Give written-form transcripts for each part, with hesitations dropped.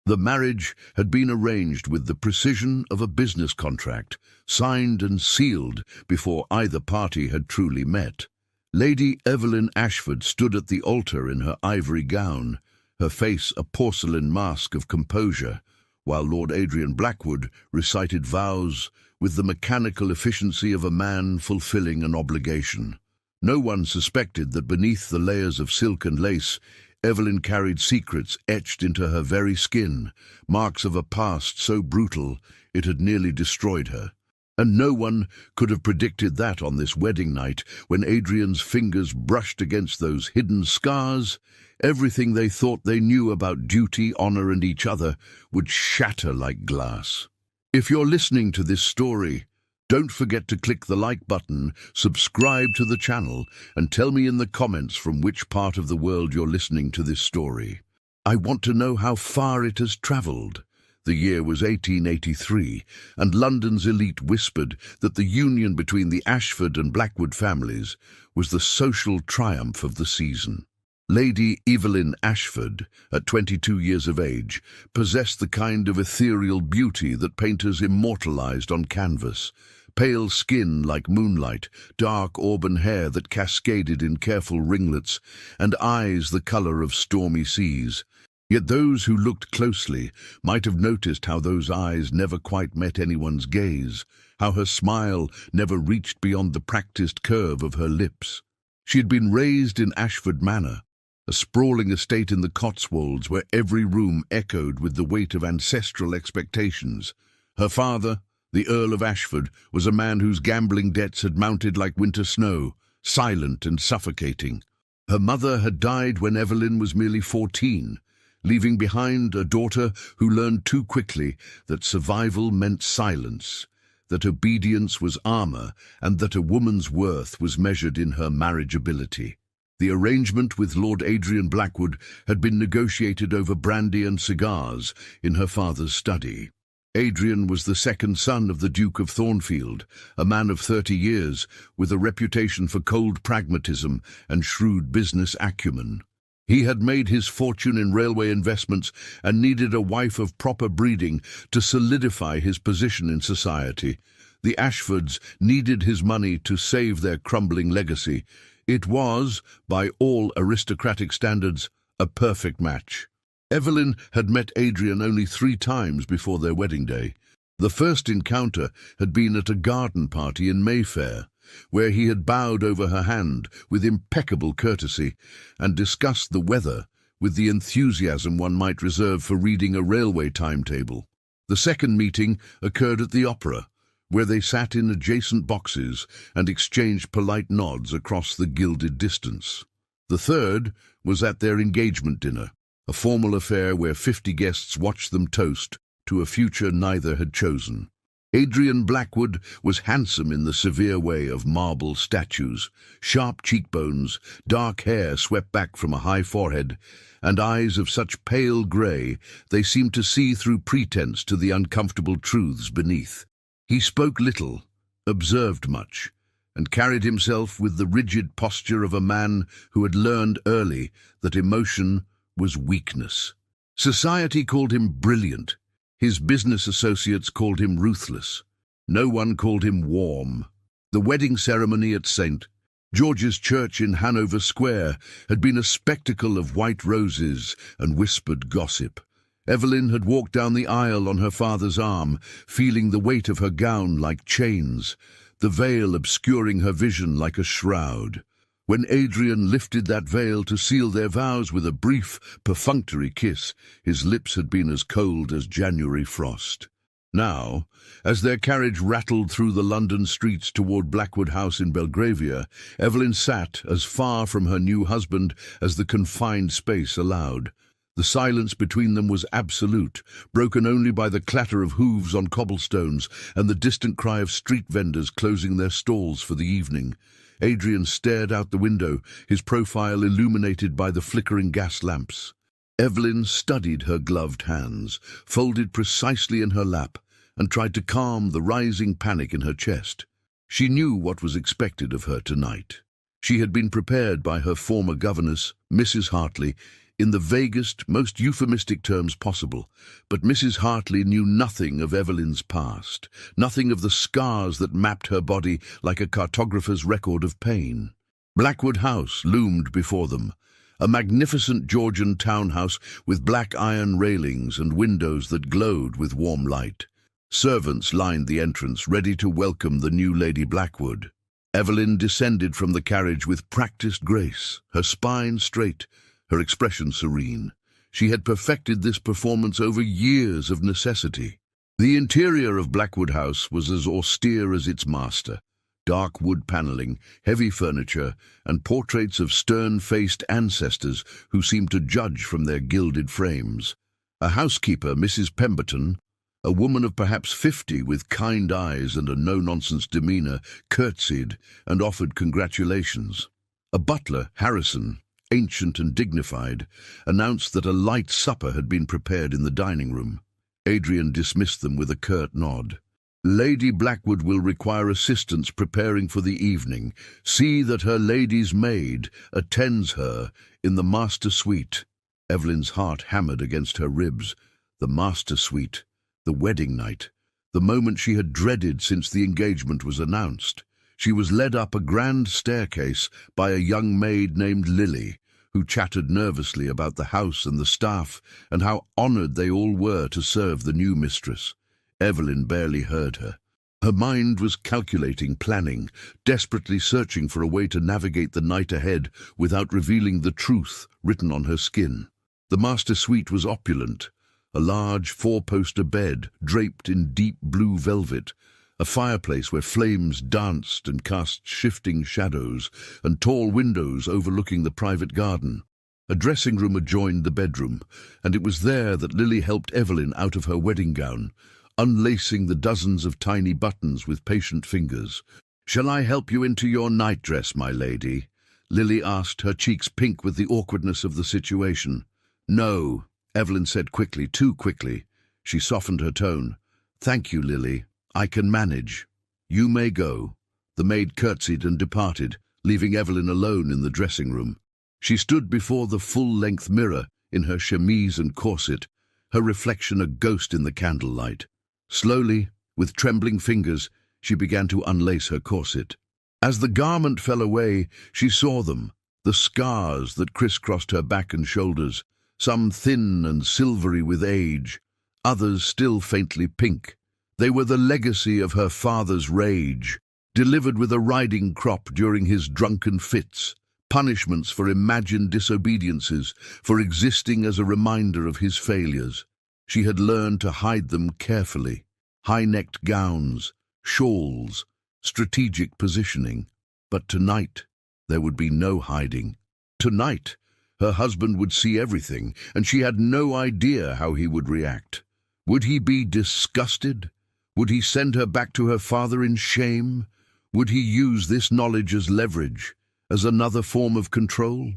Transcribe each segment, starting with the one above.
The marriage had been arranged with the precision of a business contract, signed and sealed before either party had truly met. Lady Evelyn Ashford stood at the altar in her ivory gown, her face a porcelain mask of composure, while Lord Adrian Blackwood recited vows with the mechanical efficiency of a man fulfilling an obligation. No one suspected that beneath the layers of silk and lace, Evelyn carried secrets etched into her very skin, marks of a past so brutal it had nearly destroyed her. And no one could have predicted that on this wedding night, when Adrian's fingers brushed against those hidden scars, everything they thought they knew about duty, honor, and each other would shatter like glass. If you're listening to this story, don't forget to click the like button, subscribe to the channel, and tell me in the comments from which part of the world you're listening to this story. I want to know how far it has traveled. The year was 1883, and London's elite whispered that the union between the Ashford and Blackwood families was the social triumph of the season. Lady Evelyn Ashford, at 22 years of age, possessed the kind of ethereal beauty that painters immortalized on canvas. Pale skin like moonlight, dark auburn hair that cascaded in careful ringlets, and eyes the color of stormy seas. Yet those who looked closely might have noticed how those eyes never quite met anyone's gaze, how her smile never reached beyond the practiced curve of her lips. She had been raised in Ashford Manor, a sprawling estate in the Cotswolds where every room echoed with the weight of ancestral expectations. Her father, the Earl of Ashford, was a man whose gambling debts had mounted like winter snow, silent and suffocating. Her mother had died when Evelyn was merely 14, leaving behind a daughter who learned too quickly that survival meant silence, that obedience was armor, and that a woman's worth was measured in her marriageability. The arrangement with Lord Adrian Blackwood had been negotiated over brandy and cigars in her father's study. Adrian was the second son of the Duke of Thornfield, a man of 30 years, with a reputation for cold pragmatism and shrewd business acumen. He had made his fortune in railway investments and needed a wife of proper breeding to solidify his position in society. The Ashfords needed his money to save their crumbling legacy. It was, by all aristocratic standards, a perfect match. Evelyn had met Adrian only 3 times before their wedding day. The first encounter had been at a garden party in Mayfair, where he had bowed over her hand with impeccable courtesy and discussed the weather with the enthusiasm one might reserve for reading a railway timetable. The second meeting occurred at the opera, where they sat in adjacent boxes and exchanged polite nods across the gilded distance. The third was at their engagement dinner, a formal affair where 50 guests watched them toast to a future neither had chosen. Adrian Blackwood was handsome in the severe way of marble statues, sharp cheekbones, dark hair swept back from a high forehead, and eyes of such pale grey they seemed to see through pretense to the uncomfortable truths beneath. He spoke little, observed much, and carried himself with the rigid posture of a man who had learned early that emotion was weakness. Society called him brilliant. His business associates called him ruthless. No one called him warm. The wedding ceremony at St. George's Church in Hanover Square had been a spectacle of white roses and whispered gossip. Evelyn had walked down the aisle on her father's arm, feeling the weight of her gown like chains, the veil obscuring her vision like a shroud. When Adrian lifted that veil to seal their vows with a brief, perfunctory kiss, his lips had been as cold as January frost. Now, as their carriage rattled through the London streets toward Blackwood House in Belgravia, Evelyn sat as far from her new husband as the confined space allowed. The silence between them was absolute, broken only by the clatter of hooves on cobblestones and the distant cry of street vendors closing their stalls for the evening. Adrian stared out the window, his profile illuminated by the flickering gas lamps. Evelyn studied her gloved hands, folded precisely in her lap, and tried to calm the rising panic in her chest. She knew what was expected of her tonight. She had been prepared by her former governess, Mrs. Hartley, in the vaguest, most euphemistic terms possible, but Mrs. Hartley knew nothing of Evelyn's past, nothing of the scars that mapped her body like a cartographer's record of pain. Blackwood House loomed before them, a magnificent Georgian townhouse with black iron railings and windows that glowed with warm light. Servants lined the entrance, ready to welcome the new Lady Blackwood. Evelyn descended from the carriage with practiced grace, her spine straight, her expression serene. She had perfected this performance over years of necessity. The interior of Blackwood House was as austere as its master. Dark wood paneling, heavy furniture, and portraits of stern-faced ancestors who seemed to judge from their gilded frames. A housekeeper, Mrs. Pemberton, a woman of perhaps 50 with kind eyes and a no-nonsense demeanour, curtsied and offered congratulations. A butler, Harrison, ancient and dignified, announced that a light supper had been prepared in the dining room. Adrian dismissed them with a curt nod. Lady Blackwood will require assistance preparing for the evening. See that her lady's maid attends her in the master suite. Evelyn's heart hammered against her ribs. The master suite, the wedding night, the moment she had dreaded since the engagement was announced. She was led up a grand staircase by a young maid named Lily, who chattered nervously about the house and the staff and how honoured they all were to serve the new mistress. Evelyn barely heard her. Her mind was calculating, planning, desperately searching for a way to navigate the night ahead without revealing the truth written on her skin. The master suite was opulent. A large four-poster bed draped in deep blue velvet, a fireplace where flames danced and cast shifting shadows, and tall windows overlooking the private garden. A dressing room adjoined the bedroom, and it was there that Lily helped Evelyn out of her wedding gown, unlacing the dozens of tiny buttons with patient fingers. "Shall I help you into your nightdress, my lady?" Lily asked, her cheeks pink with the awkwardness of the situation. "No," Evelyn said quickly, too quickly. She softened her tone. "Thank you, Lily. I can manage. You may go." The maid curtsied and departed, leaving Evelyn alone in the dressing room. She stood before the full-length mirror in her chemise and corset, her reflection a ghost in the candlelight. Slowly, with trembling fingers, she began to unlace her corset. As the garment fell away, she saw them, the scars that crisscrossed her back and shoulders, some thin and silvery with age, others still faintly pink. They were the legacy of her father's rage, delivered with a riding crop during his drunken fits, punishments for imagined disobediences, for existing as a reminder of his failures. She had learned to hide them carefully. High-necked gowns, shawls, strategic positioning. But tonight, there would be no hiding. Tonight, her husband would see everything, and she had no idea how he would react. Would he be disgusted? Would he send her back to her father in shame? Would he use this knowledge as leverage, as another form of control?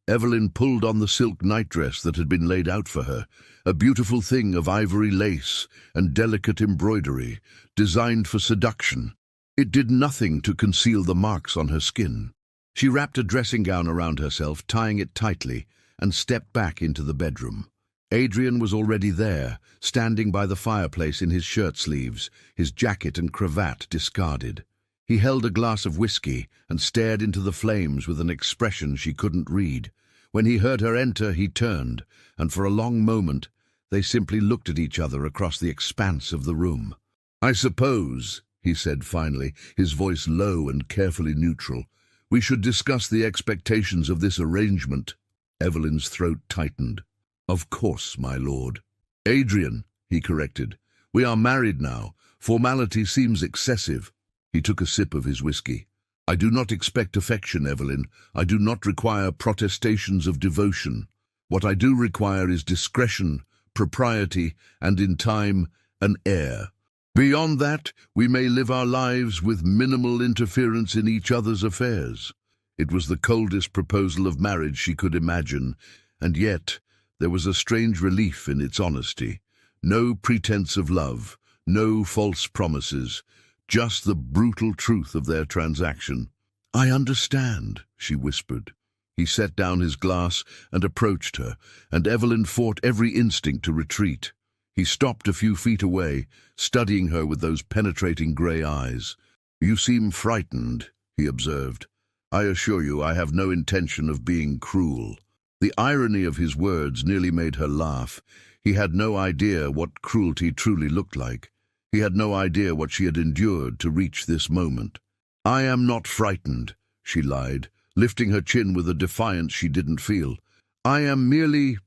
Evelyn pulled on the silk nightdress that had been laid out for her, a beautiful thing of ivory lace and delicate embroidery, designed for seduction. It did nothing to conceal the marks on her skin. She wrapped a dressing gown around herself, tying it tightly, and stepped back into the bedroom. Adrian was already there, standing by the fireplace in his shirt sleeves, his jacket and cravat discarded. He held a glass of whiskey and stared into the flames with an expression she couldn't read. When he heard her enter, he turned, and for a long moment they simply looked at each other across the expanse of the room. "I suppose," he said finally, his voice low and carefully neutral, "we should discuss the expectations of this arrangement." Evelyn's throat tightened. "Of course, my lord." "Adrian," he corrected. "We are married now. Formality seems excessive." He took a sip of his whiskey. "I do not expect affection, Evelyn. I do not require protestations of devotion. What I do require is discretion, propriety, and in time, an heir. Beyond that, we may live our lives with minimal interference in each other's affairs." It was the coldest proposal of marriage she could imagine, and yet there was a strange relief in its honesty. No pretense of love, no false promises, just the brutal truth of their transaction. "I understand," she whispered. He set down his glass and approached her, and Evelyn fought every instinct to retreat. He stopped a few feet away, studying her with those penetrating grey eyes. "You seem frightened," he observed. "I assure you I have no intention of being cruel." The irony of his words nearly made her laugh. He had no idea what cruelty truly looked like. He had no idea what she had endured to reach this moment. "I am not frightened," she lied, lifting her chin with a defiance she didn't feel. "I am merely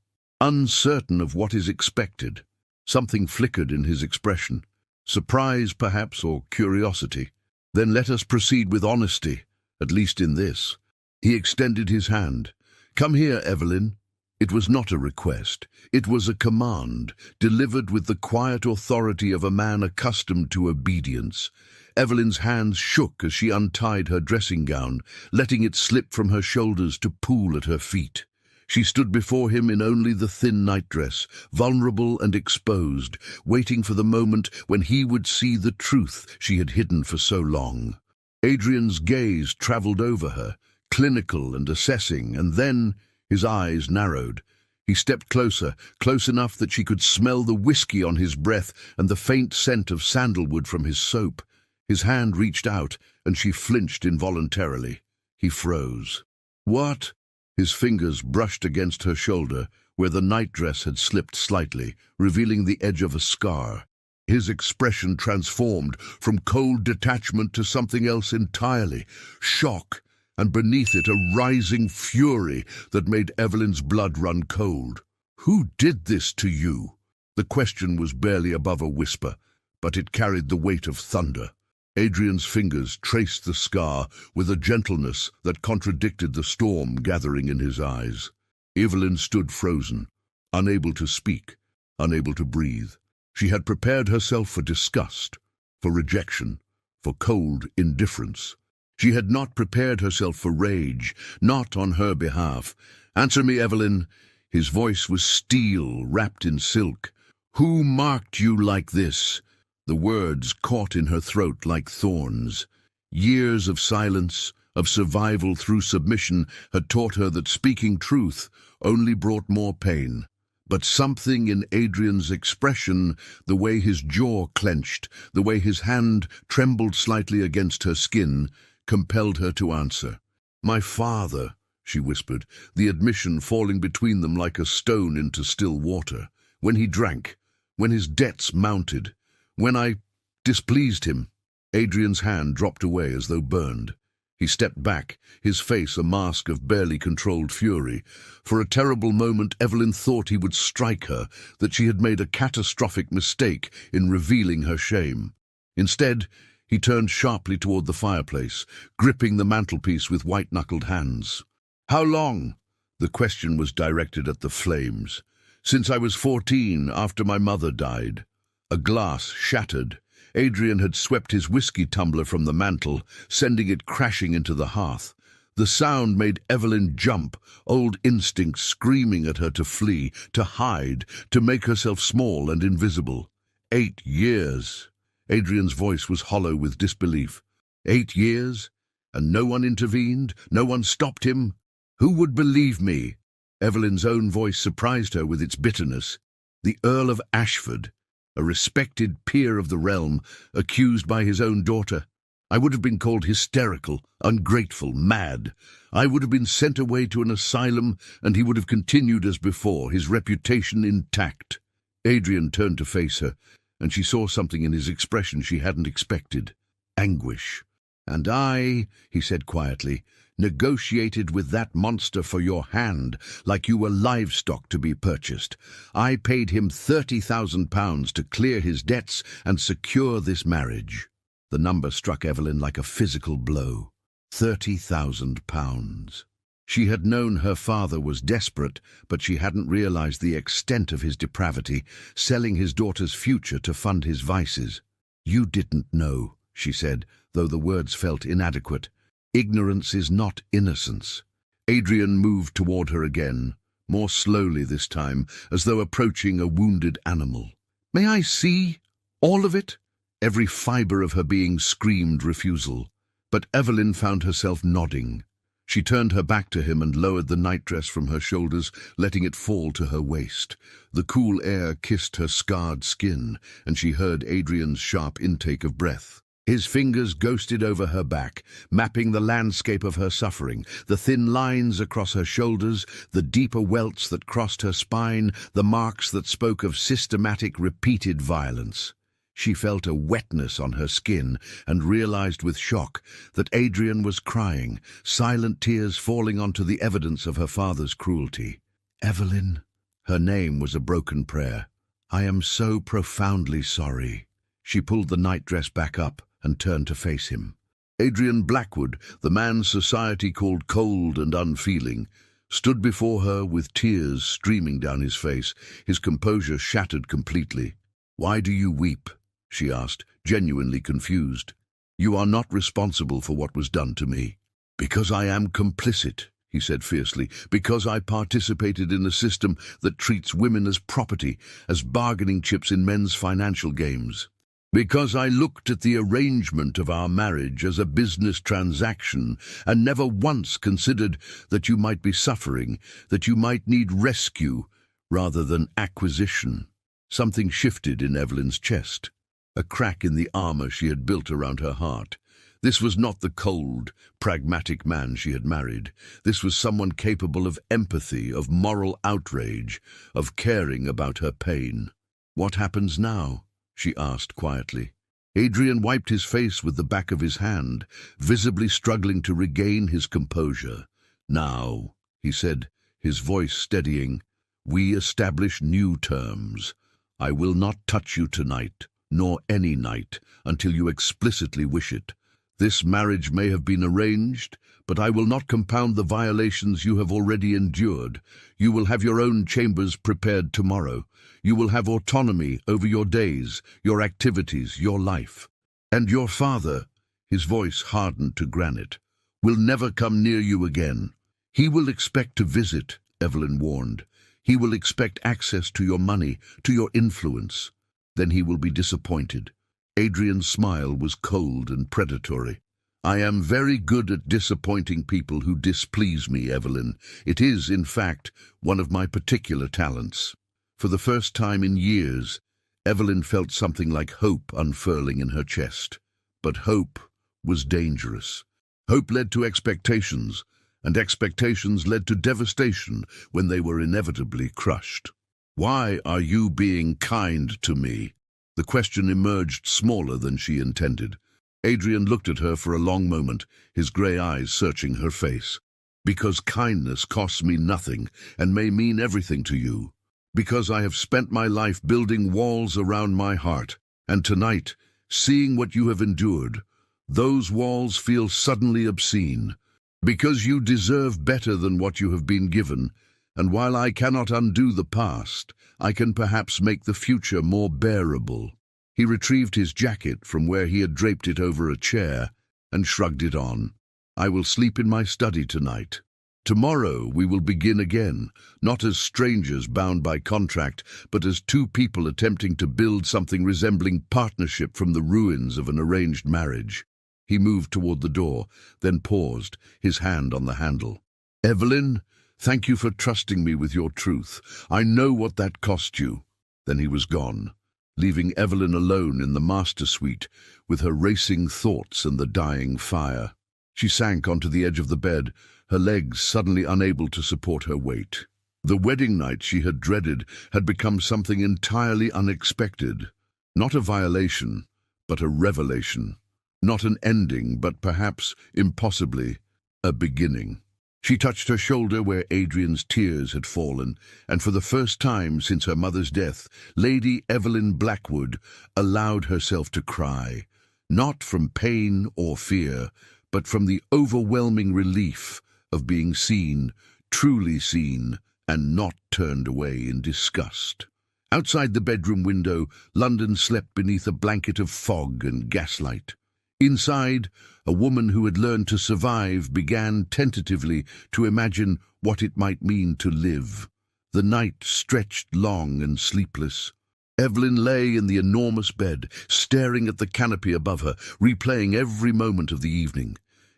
uncertain of what is expected." Something flickered in his expression. Surprise, perhaps, or curiosity. "Then let us proceed with honesty, at least in this." He extended his hand. "Come here, Evelyn." It was not a request. It was a command, delivered with the quiet authority of a man accustomed to obedience. Evelyn's hands shook as she untied her dressing gown, letting it slip from her shoulders to pool at her feet. She stood before him in only the thin nightdress, vulnerable and exposed, waiting for the moment when he would see the truth she had hidden for so long. Adrian's gaze travelled over her, clinical and assessing, and then his eyes narrowed. He stepped closer, close enough that she could smell the whiskey on his breath and the faint scent of sandalwood from his soap. His hand reached out, and she flinched involuntarily. He froze. "What?" His fingers brushed against her shoulder, where the nightdress had slipped slightly, revealing the edge of a scar. His expression transformed from cold detachment to something else entirely, shock, and beneath it a rising fury that made Evelyn's blood run cold. "Who did this to you?" The question was barely above a whisper, but it carried the weight of thunder. Adrian's fingers traced the scar with a gentleness that contradicted the storm gathering in his eyes. Evelyn stood frozen, unable to speak, unable to breathe. She had prepared herself for disgust, for rejection, for cold indifference. She had not prepared herself for rage, not on her behalf. "Answer me, Evelyn." His voice was steel, wrapped in silk. "Who marked you like this?" The words caught in her throat like thorns. Years of silence, of survival through submission, had taught her that speaking truth only brought more pain. But something in Adrian's expression, the way his jaw clenched, the way his hand trembled slightly against her skin, compelled her to answer. "My father," she whispered, the admission falling between them like a stone into still water. "When he drank, when his debts mounted, when I displeased him." Adrian's hand dropped away as though burned. He stepped back, his face a mask of barely controlled fury. For a terrible moment Evelyn thought he would strike her, that she had made a catastrophic mistake in revealing her shame. Instead, he turned sharply toward the fireplace, gripping the mantelpiece with white-knuckled hands. "How long?" The question was directed at the flames. "Since I was 14, after my mother died." A glass shattered. Adrian had swept his whiskey tumbler from the mantel, sending it crashing into the hearth. The sound made Evelyn jump, old instincts screaming at her to flee, to hide, to make herself small and invisible. 8 years. Adrian's voice was hollow with disbelief. 8 years? And no one intervened? No one stopped him? Who would believe me? Evelyn's own voice surprised her with its bitterness. The Earl of Ashford, a respected peer of the realm, accused by his own daughter. I would have been called hysterical, ungrateful, mad. I would have been sent away to an asylum, and he would have continued as before, his reputation intact. Adrian turned to face her, and she saw something in his expression she hadn't expected. Anguish. "And I," he said quietly, "negotiated with that monster for your hand, like you were livestock to be purchased. I paid him £30,000 to clear his debts and secure this marriage." The number struck Evelyn like a physical blow. £30,000. She had known her father was desperate, but she hadn't realized the extent of his depravity, selling his daughter's future to fund his vices. "You didn't know," she said, though the words felt inadequate. "Ignorance is not innocence." Adrian moved toward her again, more slowly this time, as though approaching a wounded animal. "May I see all of it?" Every fibre of her being screamed refusal, but Evelyn found herself nodding. She turned her back to him and lowered the nightdress from her shoulders, letting it fall to her waist. The cool air kissed her scarred skin, and she heard Adrian's sharp intake of breath. His fingers ghosted over her back, mapping the landscape of her suffering, the thin lines across her shoulders, the deeper welts that crossed her spine, the marks that spoke of systematic, repeated violence. She felt a wetness on her skin and realized with shock that Adrian was crying, silent tears falling onto the evidence of her father's cruelty. "Evelyn," her name was a broken prayer. "I am so profoundly sorry." She pulled the nightdress back up and turned to face him. Adrian Blackwood, the man society called cold and unfeeling, stood before her with tears streaming down his face, his composure shattered completely. "Why do you weep?" she asked, genuinely confused. "You are not responsible for what was done to me." "Because I am complicit," he said fiercely, "because I participated in a system that treats women as property, as bargaining chips in men's financial games. Because I looked at the arrangement of our marriage as a business transaction and never once considered that you might be suffering, that you might need rescue rather than acquisition." Something shifted in Evelyn's chest, a crack in the armor she had built around her heart. This was not the cold, pragmatic man she had married. This was someone capable of empathy, of moral outrage, of caring about her pain. "What happens now?" she asked quietly. Adrian wiped his face with the back of his hand, visibly struggling to regain his composure. "Now," he said, his voice steadying, "we establish new terms. I will not touch you tonight, nor any night, until you explicitly wish it. This marriage may have been arranged, but I will not compound the violations you have already endured. You will have your own chambers prepared tomorrow. You will have autonomy over your days, your activities, your life. And your father," his voice hardened to granite, "will never come near you again. He will expect to visit," Evelyn warned. "He will expect access to your money, to your influence. Then he will be disappointed." Adrian's smile was cold and predatory. "I am very good at disappointing people who displease me, Evelyn. It is, in fact, one of my particular talents." For the first time in years, Evelyn felt something like hope unfurling in her chest. But hope was dangerous. Hope led to expectations, and expectations led to devastation when they were inevitably crushed. "Why are you being kind to me?" The question emerged smaller than she intended. Adrian looked at her for a long moment, his grey eyes searching her face. "Because kindness costs me nothing and may mean everything to you. Because I have spent my life building walls around my heart, and tonight, seeing what you have endured, those walls feel suddenly obscene. Because you deserve better than what you have been given, and while I cannot undo the past, I can perhaps make the future more bearable." He retrieved his jacket from where he had draped it over a chair and shrugged it on. "I will sleep in my study tonight. Tomorrow we will begin again, not as strangers bound by contract, but as two people attempting to build something resembling partnership from the ruins of an arranged marriage." He moved toward the door, then paused, his hand on the handle. "Evelyn, thank you for trusting me with your truth. I know what that cost you." Then he was gone, leaving Evelyn alone in the master suite with her racing thoughts and the dying fire. She sank onto the edge of the bed, her legs suddenly unable to support her weight. The wedding night she had dreaded had become something entirely unexpected. Not a violation, but a revelation. Not an ending, but perhaps, impossibly, a beginning. She touched her shoulder where Adrian's tears had fallen, and for the first time since her mother's death, Lady Evelyn Blackwood allowed herself to cry, not from pain or fear, but from the overwhelming relief of being seen, truly seen, and not turned away in disgust. Outside the bedroom window, London slept beneath a blanket of fog and gaslight. Inside, a woman who had learned to survive began tentatively to imagine what it might mean to live. The night stretched long and sleepless. Evelyn lay in the enormous bed, staring at the canopy above her, replaying every moment of the evening.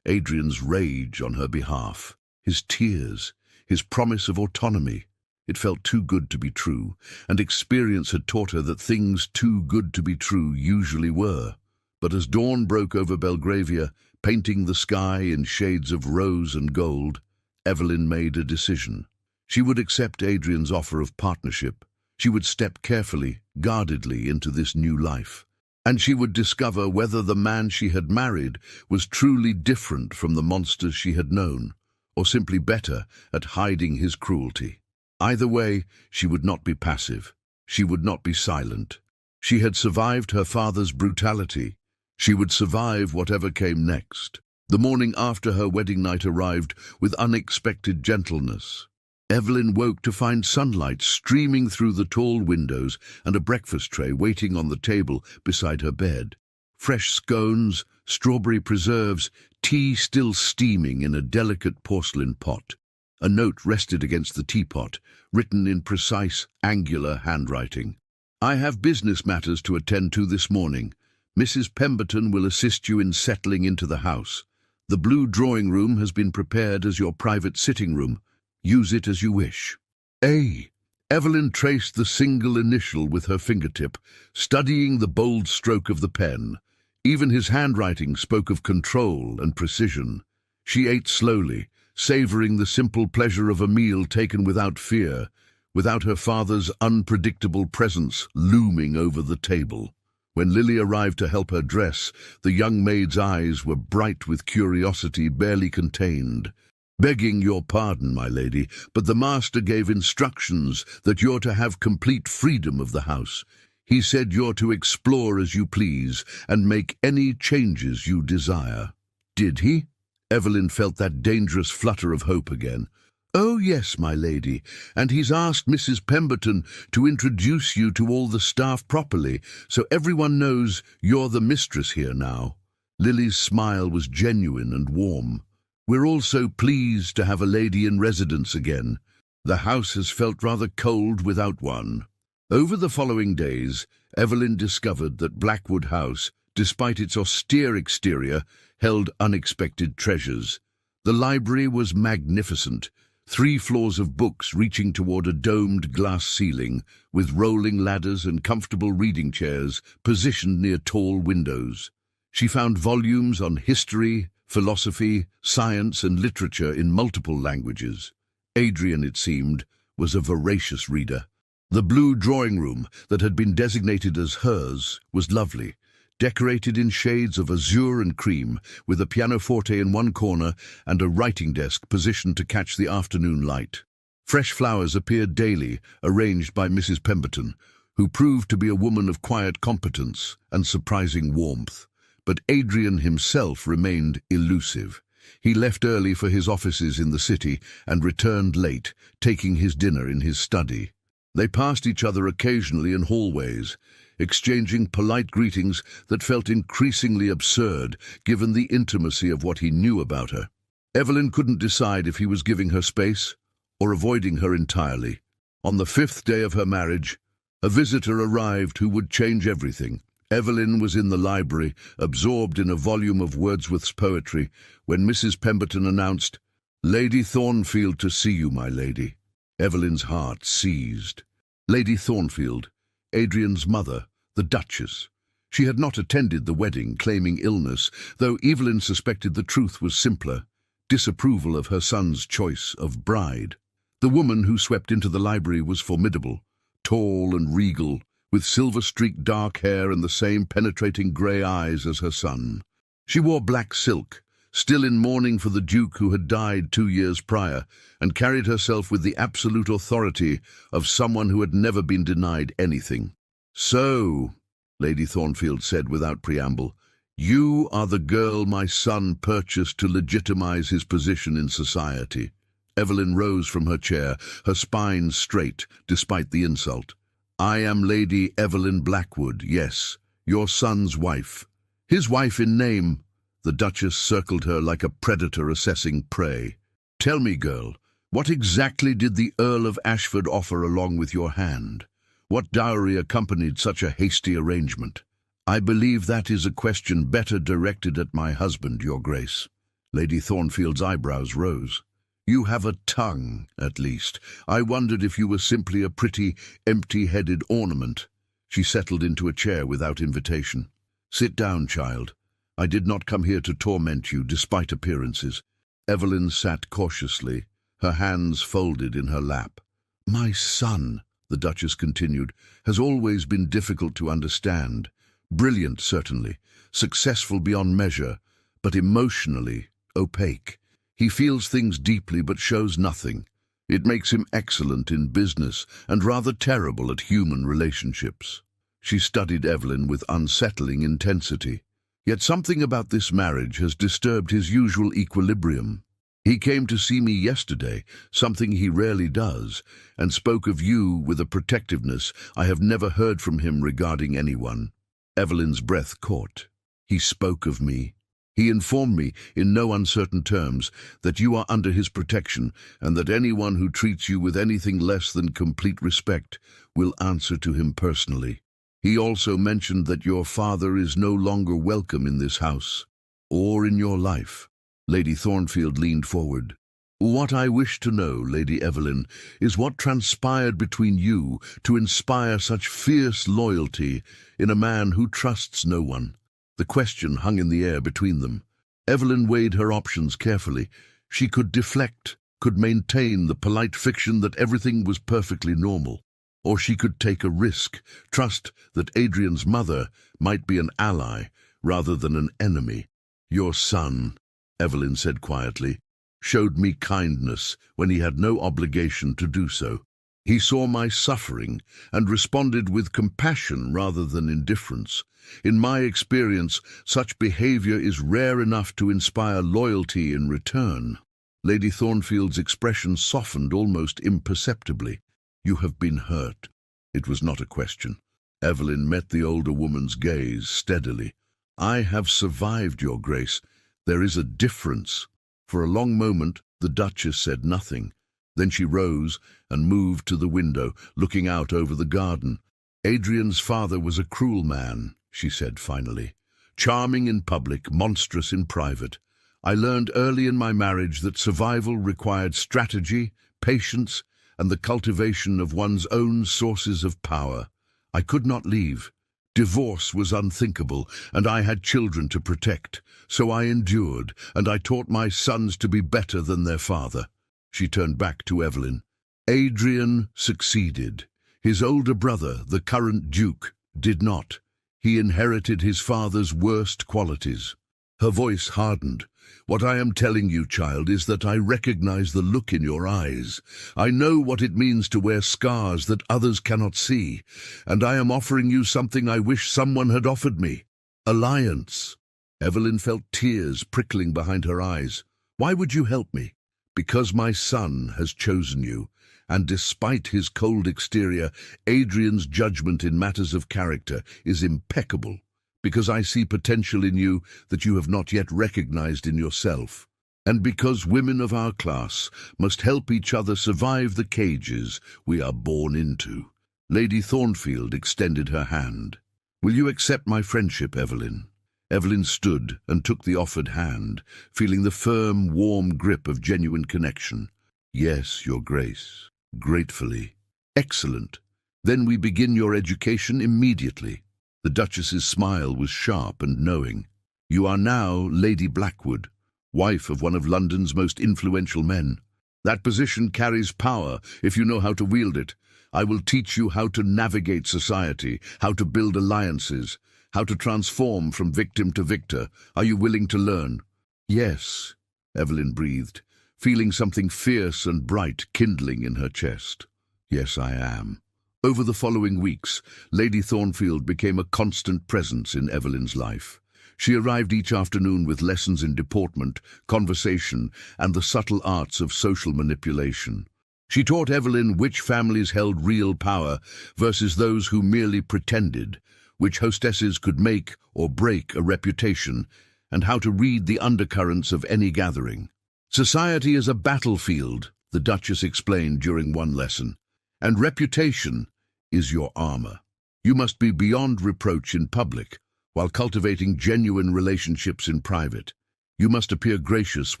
Adrian's rage on her behalf, his tears, his promise of autonomy. It felt too good to be true, and experience had taught her that things too good to be true usually were. But as dawn broke over Belgravia, painting the sky in shades of rose and gold, Evelyn made a decision. She would accept Adrian's offer of partnership. She would step carefully, guardedly into this new life. And she would discover whether the man she had married was truly different from the monsters she had known, or simply better at hiding his cruelty. Either way, she would not be passive. She would not be silent. She had survived her father's brutality. She would survive whatever came next. The morning after her wedding night arrived with unexpected gentleness. Evelyn woke to find sunlight streaming through the tall windows and a breakfast tray waiting on the table beside her bed. Fresh scones, strawberry preserves, tea still steaming in a delicate porcelain pot. A note rested against the teapot, written in precise, angular handwriting. "I have business matters to attend to this morning. Mrs. Pemberton will assist you in settling into the house. The blue drawing room has been prepared as your private sitting room. Use it as you wish." A. Evelyn traced the single initial with her fingertip, studying the bold stroke of the pen. Even his handwriting spoke of control and precision. She ate slowly, savoring the simple pleasure of a meal taken without fear, without her father's unpredictable presence looming over the table. When Lily arrived to help her dress, the young maid's eyes were bright with curiosity barely contained. "Begging your pardon, my lady, but the master gave instructions that you're to have complete freedom of the house. He said you're to explore as you please and make any changes you desire." "Did he?" Evelyn felt that dangerous flutter of hope again. "Oh, yes, my lady, and he's asked Mrs. Pemberton to introduce you to all the staff properly, so everyone knows you're the mistress here now." Lily's smile was genuine and warm. "We're all so pleased to have a lady in residence again. The house has felt rather cold without one." Over the following days, Evelyn discovered that Blackwood House, despite its austere exterior, held unexpected treasures. The library was magnificent, 3 floors of books reaching toward a domed glass ceiling, with rolling ladders and comfortable reading chairs positioned near tall windows. She found volumes on history, philosophy, science, and literature in multiple languages. Adrian, it seemed, was a voracious reader. The blue drawing room that had been designated as hers was lovely, decorated in shades of azure and cream, with a pianoforte in one corner and a writing desk positioned to catch the afternoon light. Fresh flowers appeared daily, arranged by Mrs. Pemberton, who proved to be a woman of quiet competence and surprising warmth. But Adrian himself remained elusive. He left early for his offices in the city and returned late, taking his dinner in his study. They passed each other occasionally in hallways, exchanging polite greetings that felt increasingly absurd given the intimacy of what he knew about her. Evelyn couldn't decide if he was giving her space or avoiding her entirely. On the 5th day of her marriage, a visitor arrived who would change everything. Evelyn was in the library, absorbed in a volume of Wordsworth's poetry, when Mrs. Pemberton announced, "Lady Thornfield to see you, my lady." Evelyn's heart seized. Lady Thornfield, Adrian's mother, the Duchess. She had not attended the wedding, claiming illness, though Evelyn suspected the truth was simpler: disapproval of her son's choice of bride. The woman who swept into the library was formidable, tall and regal, with silver-streaked dark hair and the same penetrating grey eyes as her son. She wore black silk, still in mourning for the Duke who had died 2 years prior, and carried herself with the absolute authority of someone who had never been denied anything. "So," Lady Thornfield said without preamble, "you are the girl my son purchased to legitimize his position in society." Evelyn rose from her chair, her spine straight, despite the insult. "I am Lady Evelyn Blackwood, yes, your son's wife." "His wife in name." The Duchess circled her like a predator assessing prey. "Tell me, girl, what exactly did the Earl of Ashford offer along with your hand? What dowry accompanied such a hasty arrangement?" "I believe that is a question better directed at my husband, Your Grace." Lady Thornfield's eyebrows rose. You have a tongue, at least. I wondered if you were simply a pretty, empty-headed ornament. She settled into a chair without invitation. Sit down, child. I did not come here to torment you, despite appearances. Evelyn sat cautiously, her hands folded in her lap. My son, the Duchess continued, has always been difficult to understand. Brilliant, certainly, successful beyond measure, but emotionally opaque. He feels things deeply but shows nothing. It makes him excellent in business and rather terrible at human relationships. She studied Evelyn with unsettling intensity. Yet something about this marriage has disturbed his usual equilibrium. He came to see me yesterday, something he rarely does, and spoke of you with a protectiveness I have never heard from him regarding anyone. Evelyn's breath caught. He spoke of me. He informed me, in no uncertain terms, that you are under his protection, and that anyone who treats you with anything less than complete respect will answer to him personally. He also mentioned that your father is no longer welcome in this house, or in your life. Lady Thornfield leaned forward. What I wish to know, Lady Evelyn, is what transpired between you to inspire such fierce loyalty in a man who trusts no one. The question hung in the air between them. Evelyn weighed her options carefully. She could deflect, could maintain the polite fiction that everything was perfectly normal. Or she could take a risk, trust that Adrian's mother might be an ally rather than an enemy. Your son, Evelyn said quietly, showed me kindness when he had no obligation to do so. He saw my suffering and responded with compassion rather than indifference. In my experience, such behavior is rare enough to inspire loyalty in return. Lady Thornfield's expression softened almost imperceptibly. You have been hurt. It was not a question. Evelyn met the older woman's gaze steadily. I have survived, Your Grace. There is a difference. For a long moment, the Duchess said nothing. Then she rose and moved to the window, looking out over the garden. Adrian's father was a cruel man, she said finally. Charming in public, monstrous in private. I learned early in my marriage that survival required strategy, patience, and the cultivation of one's own sources of power. I could not leave. Divorce was unthinkable, and I had children to protect. So I endured, and I taught my sons to be better than their father. She turned back to Evelyn. Adrian succeeded. His older brother, the current Duke, did not. He inherited his father's worst qualities. Her voice hardened. What I am telling you, child, is that I recognize the look in your eyes. I know what it means to wear scars that others cannot see, and I am offering you something I wish someone had offered me. Alliance. Evelyn felt tears prickling behind her eyes. Why would you help me? Because my son has chosen you, and despite his cold exterior, Adrian's judgment in matters of character is impeccable. Because I see potential in you that you have not yet recognized in yourself. And because women of our class must help each other survive the cages we are born into. Lady Thornfield extended her hand. Will you accept my friendship, Evelyn? Evelyn stood and took the offered hand, feeling the firm, warm grip of genuine connection. Yes, Your Grace. Gratefully. Excellent. Then we begin your education immediately. The Duchess's smile was sharp and knowing. You are now Lady Blackwood, wife of one of London's most influential men. That position carries power if you know how to wield it. I will teach you how to navigate society, how to build alliances, how to transform from victim to victor. Are you willing to learn? Yes, Evelyn breathed, feeling something fierce and bright kindling in her chest. Yes, I am. Over the following weeks, Lady Thornfield became a constant presence in Evelyn's life. She arrived each afternoon with lessons in deportment, conversation, and the subtle arts of social manipulation. She taught Evelyn which families held real power versus those who merely pretended, which hostesses could make or break a reputation, and how to read the undercurrents of any gathering. Society is a battlefield, the Duchess explained during one lesson, and reputation is your armor. You must be beyond reproach in public, while cultivating genuine relationships in private. You must appear gracious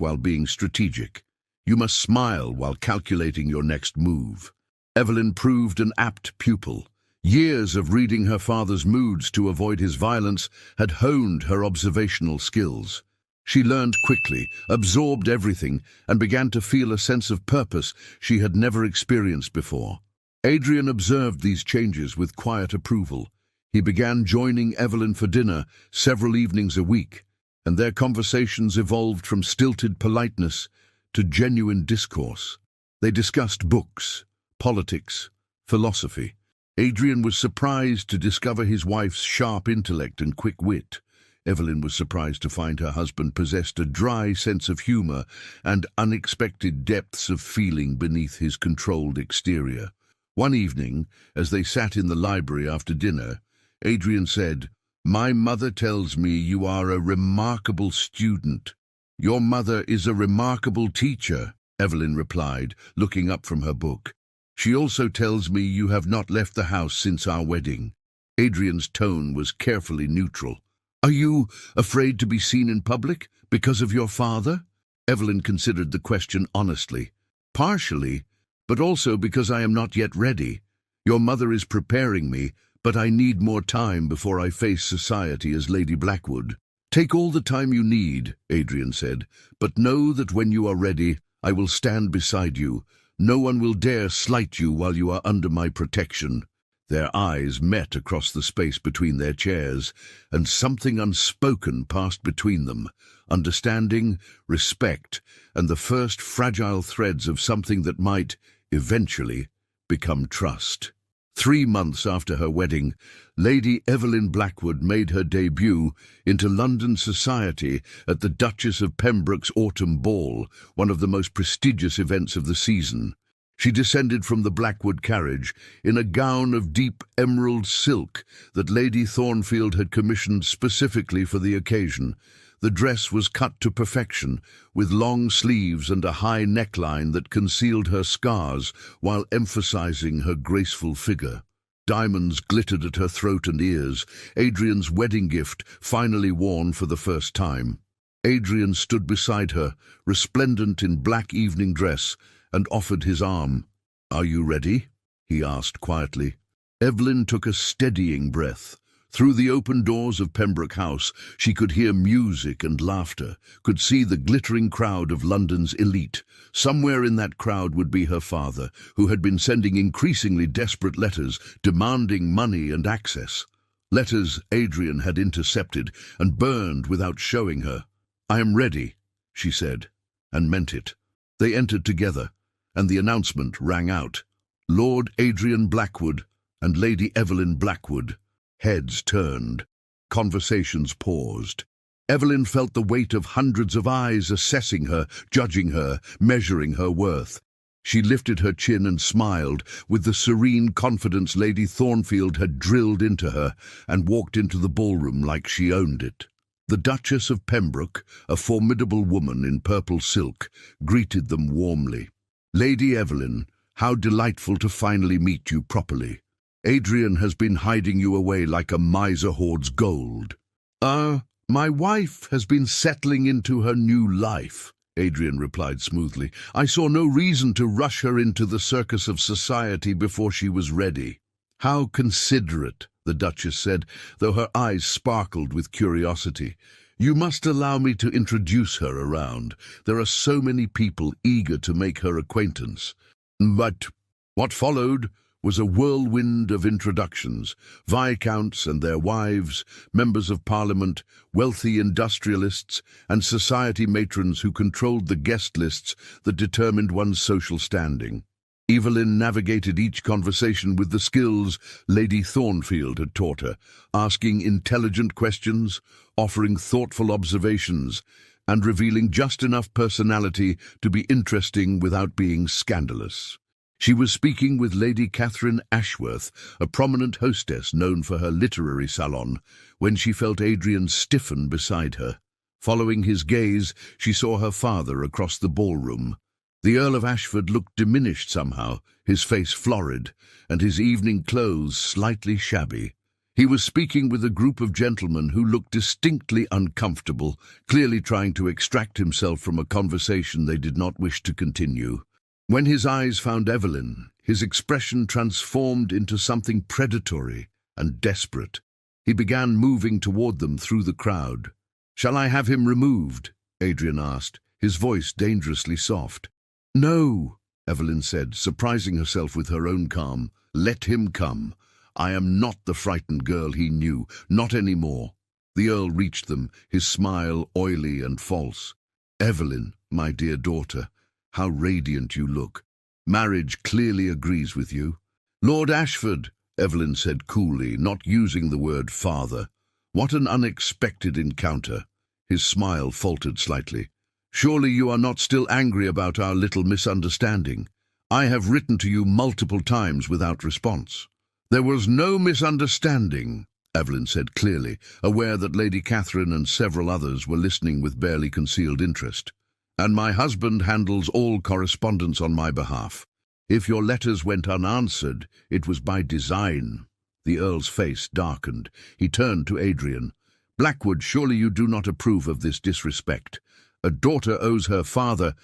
while being strategic. You must smile while calculating your next move. Evelyn proved an apt pupil. Years of reading her father's moods to avoid his violence had honed her observational skills. She learned quickly, absorbed everything, and began to feel a sense of purpose she had never experienced before. Adrian observed these changes with quiet approval. He began joining Evelyn for dinner several evenings a week, and their conversations evolved from stilted politeness to genuine discourse. They discussed books, politics, philosophy. Adrian was surprised to discover his wife's sharp intellect and quick wit. Evelyn was surprised to find her husband possessed a dry sense of humor and unexpected depths of feeling beneath his controlled exterior. One evening, as they sat in the library after dinner, Adrian said, "My mother tells me you are a remarkable student." "Your mother is a remarkable teacher," Evelyn replied, looking up from her book. "She also tells me you have not left the house since our wedding." Adrian's tone was carefully neutral. "Are you afraid to be seen in public because of your father?" Evelyn considered the question honestly. "Partially, but also because I am not yet ready. Your mother is preparing me, but I need more time before I face society as Lady Blackwood." "Take all the time you need," Adrian said, "but know that when you are ready, I will stand beside you. No one will dare slight you while you are under my protection." Their eyes met across the space between their chairs, and something unspoken passed between them, understanding, respect, and the first fragile threads of something that might, eventually, become trust. 3 months after her wedding, Lady Evelyn Blackwood made her debut into London society at the Duchess of Pembroke's Autumn Ball, one of the most prestigious events of the season. She descended from the Blackwood carriage in a gown of deep emerald silk that Lady Thornfield had commissioned specifically for the occasion. The dress was cut to perfection, with long sleeves and a high neckline that concealed her scars while emphasizing her graceful figure. Diamonds glittered at her throat and ears, Adrian's wedding gift finally worn for the first time. Adrian stood beside her, resplendent in black evening dress, and offered his arm. "Are you ready?" he asked quietly. Evelyn took a steadying breath. Through the open doors of Pembroke House, she could hear music and laughter, could see the glittering crowd of London's elite. Somewhere in that crowd would be her father, who had been sending increasingly desperate letters demanding money and access. Letters Adrian had intercepted and burned without showing her. "I am ready," she said, and meant it. They entered together, and the announcement rang out. Lord Adrian Blackwood and Lady Evelyn Blackwood. Heads turned. Conversations paused. Evelyn felt the weight of hundreds of eyes assessing her, judging her, measuring her worth. She lifted her chin and smiled with the serene confidence Lady Thornfield had drilled into her, and walked into the ballroom like she owned it. The Duchess of Pembroke, a formidable woman in purple silk, greeted them warmly. "Lady Evelyn, how delightful to finally meet you properly. Adrian has been hiding you away like a miser hoards gold." My wife has been settling into her new life," Adrian replied smoothly. "I saw no reason to rush her into the circus of society before she was ready." "How considerate," the Duchess said, though her eyes sparkled with curiosity. "You must allow me to introduce her around. There are so many people eager to make her acquaintance." But what followed was a whirlwind of introductions: viscounts and their wives, members of Parliament, wealthy industrialists, and society matrons who controlled the guest lists that determined one's social standing. Evelyn navigated each conversation with the skills Lady Thornfield had taught her, asking intelligent questions, offering thoughtful observations, and revealing just enough personality to be interesting without being scandalous. She was speaking with Lady Catherine Ashworth, a prominent hostess known for her literary salon, when she felt Adrian stiffen beside her. Following his gaze, she saw her father across the ballroom. The Earl of Ashford looked diminished somehow, his face florid, and his evening clothes slightly shabby. He was speaking with a group of gentlemen who looked distinctly uncomfortable, clearly trying to extract himself from a conversation they did not wish to continue. When his eyes found Evelyn, his expression transformed into something predatory and desperate. He began moving toward them through the crowd. "Shall I have him removed?" Adrian asked, his voice dangerously soft. "No," Evelyn said, surprising herself with her own calm. "Let him come. I am not the frightened girl he knew, not anymore." The Earl reached them, his smile oily and false. "Evelyn, my dear daughter, how radiant you look. Marriage clearly agrees with you." "Lord Ashford," Evelyn said coolly, not using the word father. "What an unexpected encounter." His smile faltered slightly. "Surely you are not still angry about our little misunderstanding? I have written to you multiple times without response." "There was no misunderstanding," Evelyn said clearly, aware that Lady Catherine and several others were listening with barely concealed interest. "And my husband handles all correspondence on my behalf. If your letters went unanswered, it was by design." The Earl's face darkened. He turned to Adrian. "Blackwood, surely you do not approve of this disrespect. A daughter owes her father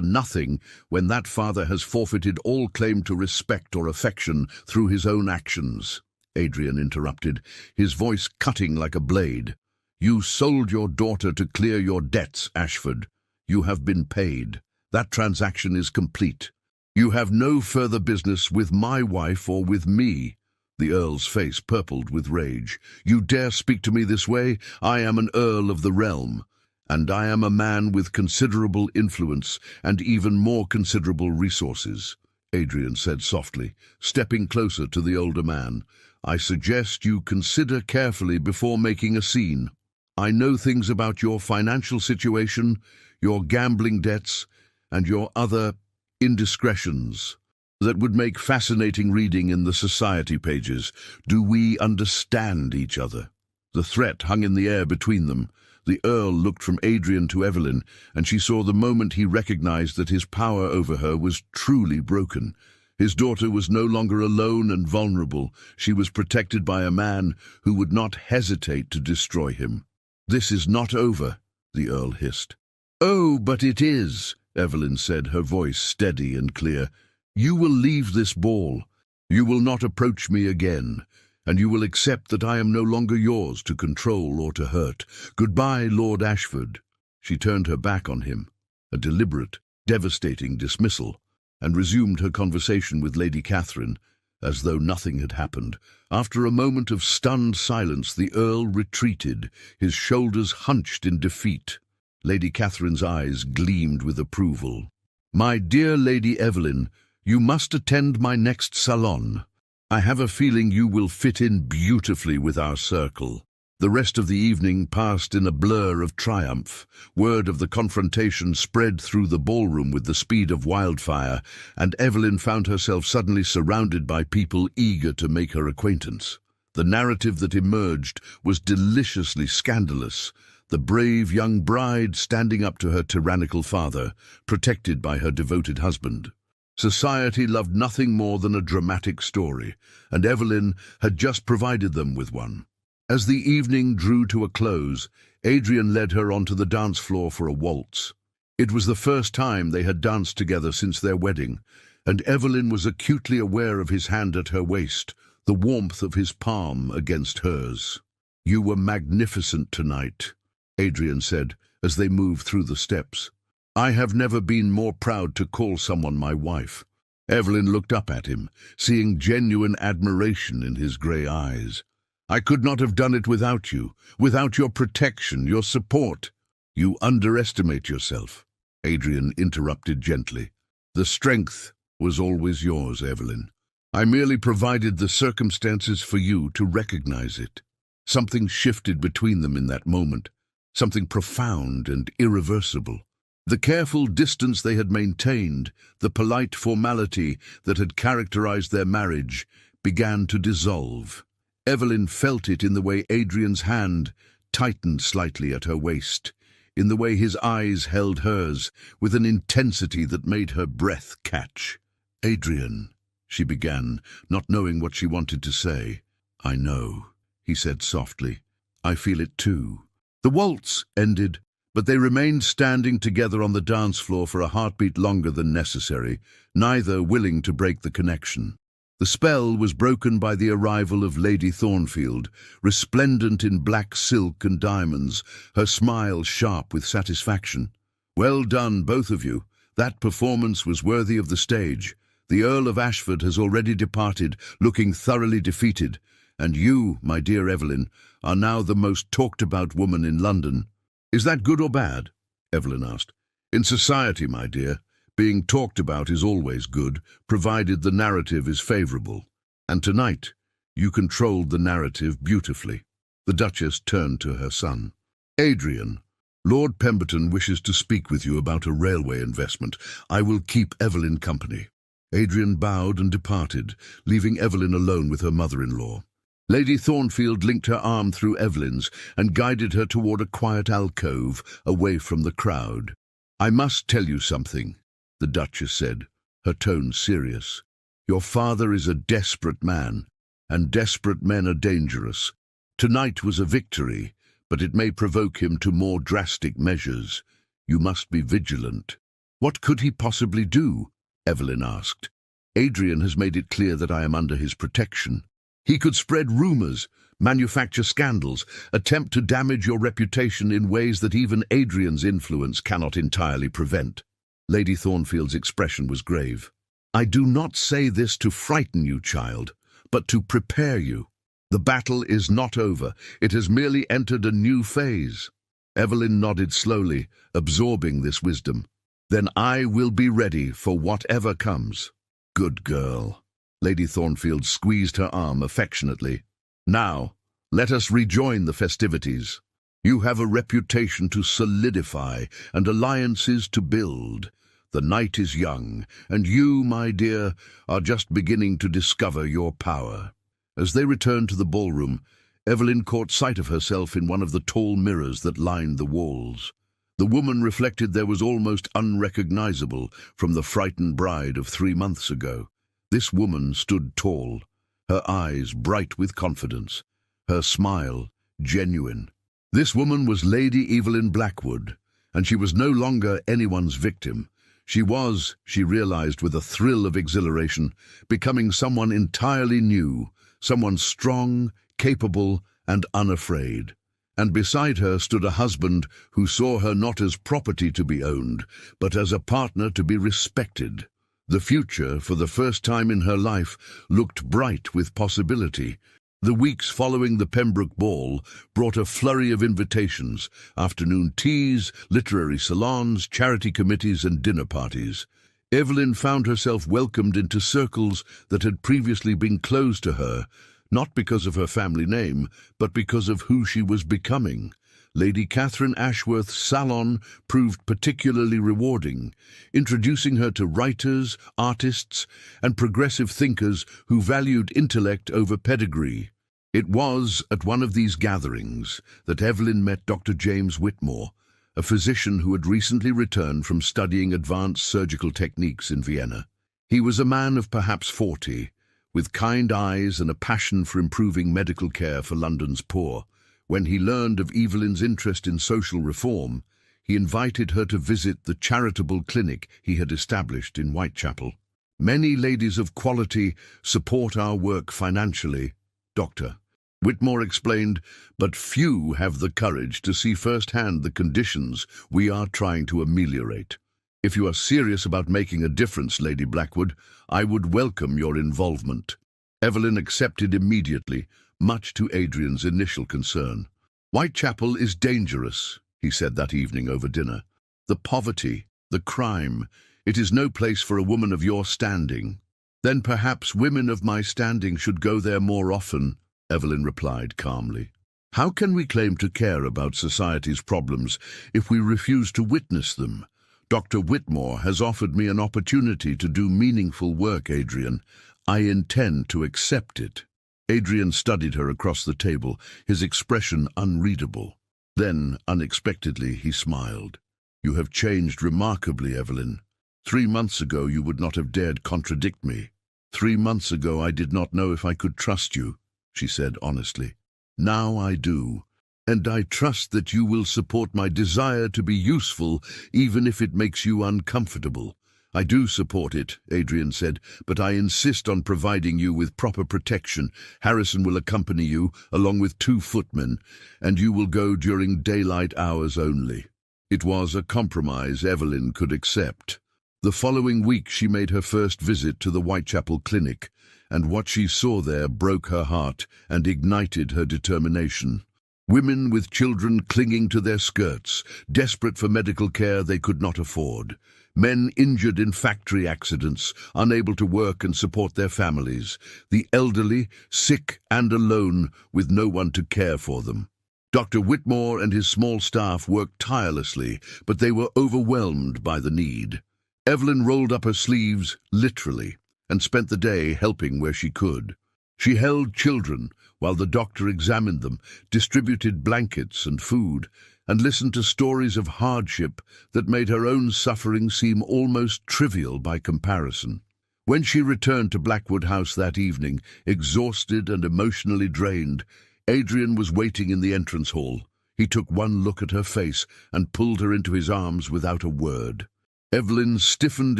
nothing when that father has forfeited all claim to respect or affection through his own actions." Adrian interrupted, his voice cutting like a blade. "You sold your daughter to clear your debts, Ashford. You have been paid. That transaction is complete. You have no further business with my wife or with me." The Earl's face purpled with rage. "You dare speak to me this way? I am an Earl of the realm. And I am a man with considerable influence and even more considerable resources," Adrian said softly, stepping closer to the older man. "I suggest you consider carefully before making a scene. I know things about your financial situation, your gambling debts, and your other indiscretions that would make fascinating reading in the society pages. Do we understand each other?" The threat hung in the air between them. The Earl looked from Adrian to Evelyn, and she saw the moment he recognized that his power over her was truly broken. His daughter was no longer alone and vulnerable. She was protected by a man who would not hesitate to destroy him. "This is not over," the Earl hissed. "Oh, but it is," Evelyn said, her voice steady and clear. "You will leave this ball. You will not approach me again. And you will accept that I am no longer yours to control or to hurt. Goodbye, Lord Ashford." She turned her back on him, a deliberate, devastating dismissal, and resumed her conversation with Lady Catherine, as though nothing had happened. After a moment of stunned silence, the Earl retreated, his shoulders hunched in defeat. Lady Catherine's eyes gleamed with approval. "My dear Lady Evelyn, you must attend my next salon. I have a feeling you will fit in beautifully with our circle." The rest of the evening passed in a blur of triumph. Word of the confrontation spread through the ballroom with the speed of wildfire, and Evelyn found herself suddenly surrounded by people eager to make her acquaintance. The narrative that emerged was deliciously scandalous. The brave young bride standing up to her tyrannical father, protected by her devoted husband. Society loved nothing more than a dramatic story, and Evelyn had just provided them with one. As the evening drew to a close, Adrian led her onto the dance floor for a waltz. It was the first time they had danced together since their wedding, and Evelyn was acutely aware of his hand at her waist, the warmth of his palm against hers. "You were magnificent tonight," Adrian said, as they moved through the steps. "I have never been more proud to call someone my wife." Evelyn looked up at him, seeing genuine admiration in his grey eyes. "I could not have done it without you, without your protection, your support." "You underestimate yourself," Adrian interrupted gently. "The strength was always yours, Evelyn. I merely provided the circumstances for you to recognize it." Something shifted between them in that moment, something profound and irreversible. The careful distance they had maintained, the polite formality that had characterized their marriage, began to dissolve. Evelyn felt it in the way Adrian's hand tightened slightly at her waist, in the way his eyes held hers with an intensity that made her breath catch. "Adrian," she began, not knowing what she wanted to say. I know, he said softly. I feel it too. The waltz ended, but they remained standing together on the dance floor for a heartbeat longer than necessary, neither willing to break the connection. The spell was broken by the arrival of Lady Thornfield, resplendent in black silk and diamonds, her smile sharp with satisfaction. Well done, both of you. That performance was worthy of the stage. The Earl of Ashford has already departed, looking thoroughly defeated, and you, my dear Evelyn, are now the most talked-about woman in London. Is that good or bad? Evelyn asked. In society, my dear, being talked about is always good, provided the narrative is favourable. And tonight, you controlled the narrative beautifully. The Duchess turned to her son. Adrian, Lord Pemberton wishes to speak with you about a railway investment. I will keep Evelyn company. Adrian bowed and departed, leaving Evelyn alone with her mother-in-law. Lady Thornfield linked her arm through Evelyn's and guided her toward a quiet alcove, away from the crowd. I must tell you something, the Duchess said, her tone serious. Your father is a desperate man, and desperate men are dangerous. Tonight was a victory, but it may provoke him to more drastic measures. You must be vigilant. What could he possibly do? Evelyn asked. Adrian has made it clear that I am under his protection. He could spread rumours, manufacture scandals, attempt to damage your reputation in ways that even Adrian's influence cannot entirely prevent. Lady Thornfield's expression was grave. I do not say this to frighten you, child, but to prepare you. The battle is not over. It has merely entered a new phase. Evelyn nodded slowly, absorbing this wisdom. Then I will be ready for whatever comes. Good girl. Lady Thornfield squeezed her arm affectionately. Now, let us rejoin the festivities. You have a reputation to solidify and alliances to build. The night is young, and you, my dear, are just beginning to discover your power. As they returned to the ballroom, Evelyn caught sight of herself in one of the tall mirrors that lined the walls. The woman reflected there was almost unrecognizable from the frightened bride of 3 months ago. This woman stood tall, her eyes bright with confidence, her smile genuine. This woman was Lady Evelyn Blackwood, and she was no longer anyone's victim. She was, she realized with a thrill of exhilaration, becoming someone entirely new, someone strong, capable, and unafraid. And beside her stood a husband who saw her not as property to be owned, but as a partner to be respected. The future, for the first time in her life, looked bright with possibility. The weeks following the Pembroke Ball brought a flurry of invitations, afternoon teas, literary salons, charity committees, and dinner parties. Evelyn found herself welcomed into circles that had previously been closed to her, not because of her family name, but because of who she was becoming. Lady Catherine Ashworth's salon proved particularly rewarding, introducing her to writers, artists, and progressive thinkers who valued intellect over pedigree. It was at one of these gatherings that Evelyn met Dr. James Whitmore, a physician who had recently returned from studying advanced surgical techniques in Vienna. He was a man of perhaps 40, with kind eyes and a passion for improving medical care for London's poor. When he learned of Evelyn's interest in social reform, he invited her to visit the charitable clinic he had established in Whitechapel. Many ladies of quality support our work financially, Dr. Whitmore explained, but few have the courage to see firsthand the conditions we are trying to ameliorate. If you are serious about making a difference, Lady Blackwood, I would welcome your involvement. Evelyn accepted immediately, much to Adrian's initial concern. Whitechapel is dangerous, he said that evening over dinner. The poverty, the crime, it is no place for a woman of your standing. Then perhaps women of my standing should go there more often, Evelyn replied calmly. How can we claim to care about society's problems if we refuse to witness them? Dr. Whitmore has offered me an opportunity to do meaningful work, Adrian. I intend to accept it. Adrian studied her across the table, his expression unreadable. Then, unexpectedly, he smiled. You have changed remarkably, Evelyn. 3 months ago you would not have dared contradict me. 3 months ago I did not know if I could trust you. she said honestly. Now I do, and I trust that you will support my desire to be useful even if it makes you uncomfortable. I do support it, Adrian said, but I insist on providing you with proper protection. Harrison will accompany you, along with 2 footmen, and you will go during daylight hours only. It was a compromise Evelyn could accept. The following week she made her first visit to the Whitechapel Clinic, and what she saw there broke her heart and ignited her determination. Women with children clinging to their skirts, desperate for medical care they could not afford. Men injured in factory accidents, unable to work and support their families. The elderly, sick and alone, with no one to care for them. Dr. Whitmore and his small staff worked tirelessly, but they were overwhelmed by the need. Evelyn rolled up her sleeves, literally, and spent the day helping where she could. She held children while the doctor examined them, distributed blankets and food, and listened to stories of hardship that made her own suffering seem almost trivial by comparison. When she returned to Blackwood House that evening, exhausted and emotionally drained, Adrian was waiting in the entrance hall. He took one look at her face and pulled her into his arms without a word. Evelyn stiffened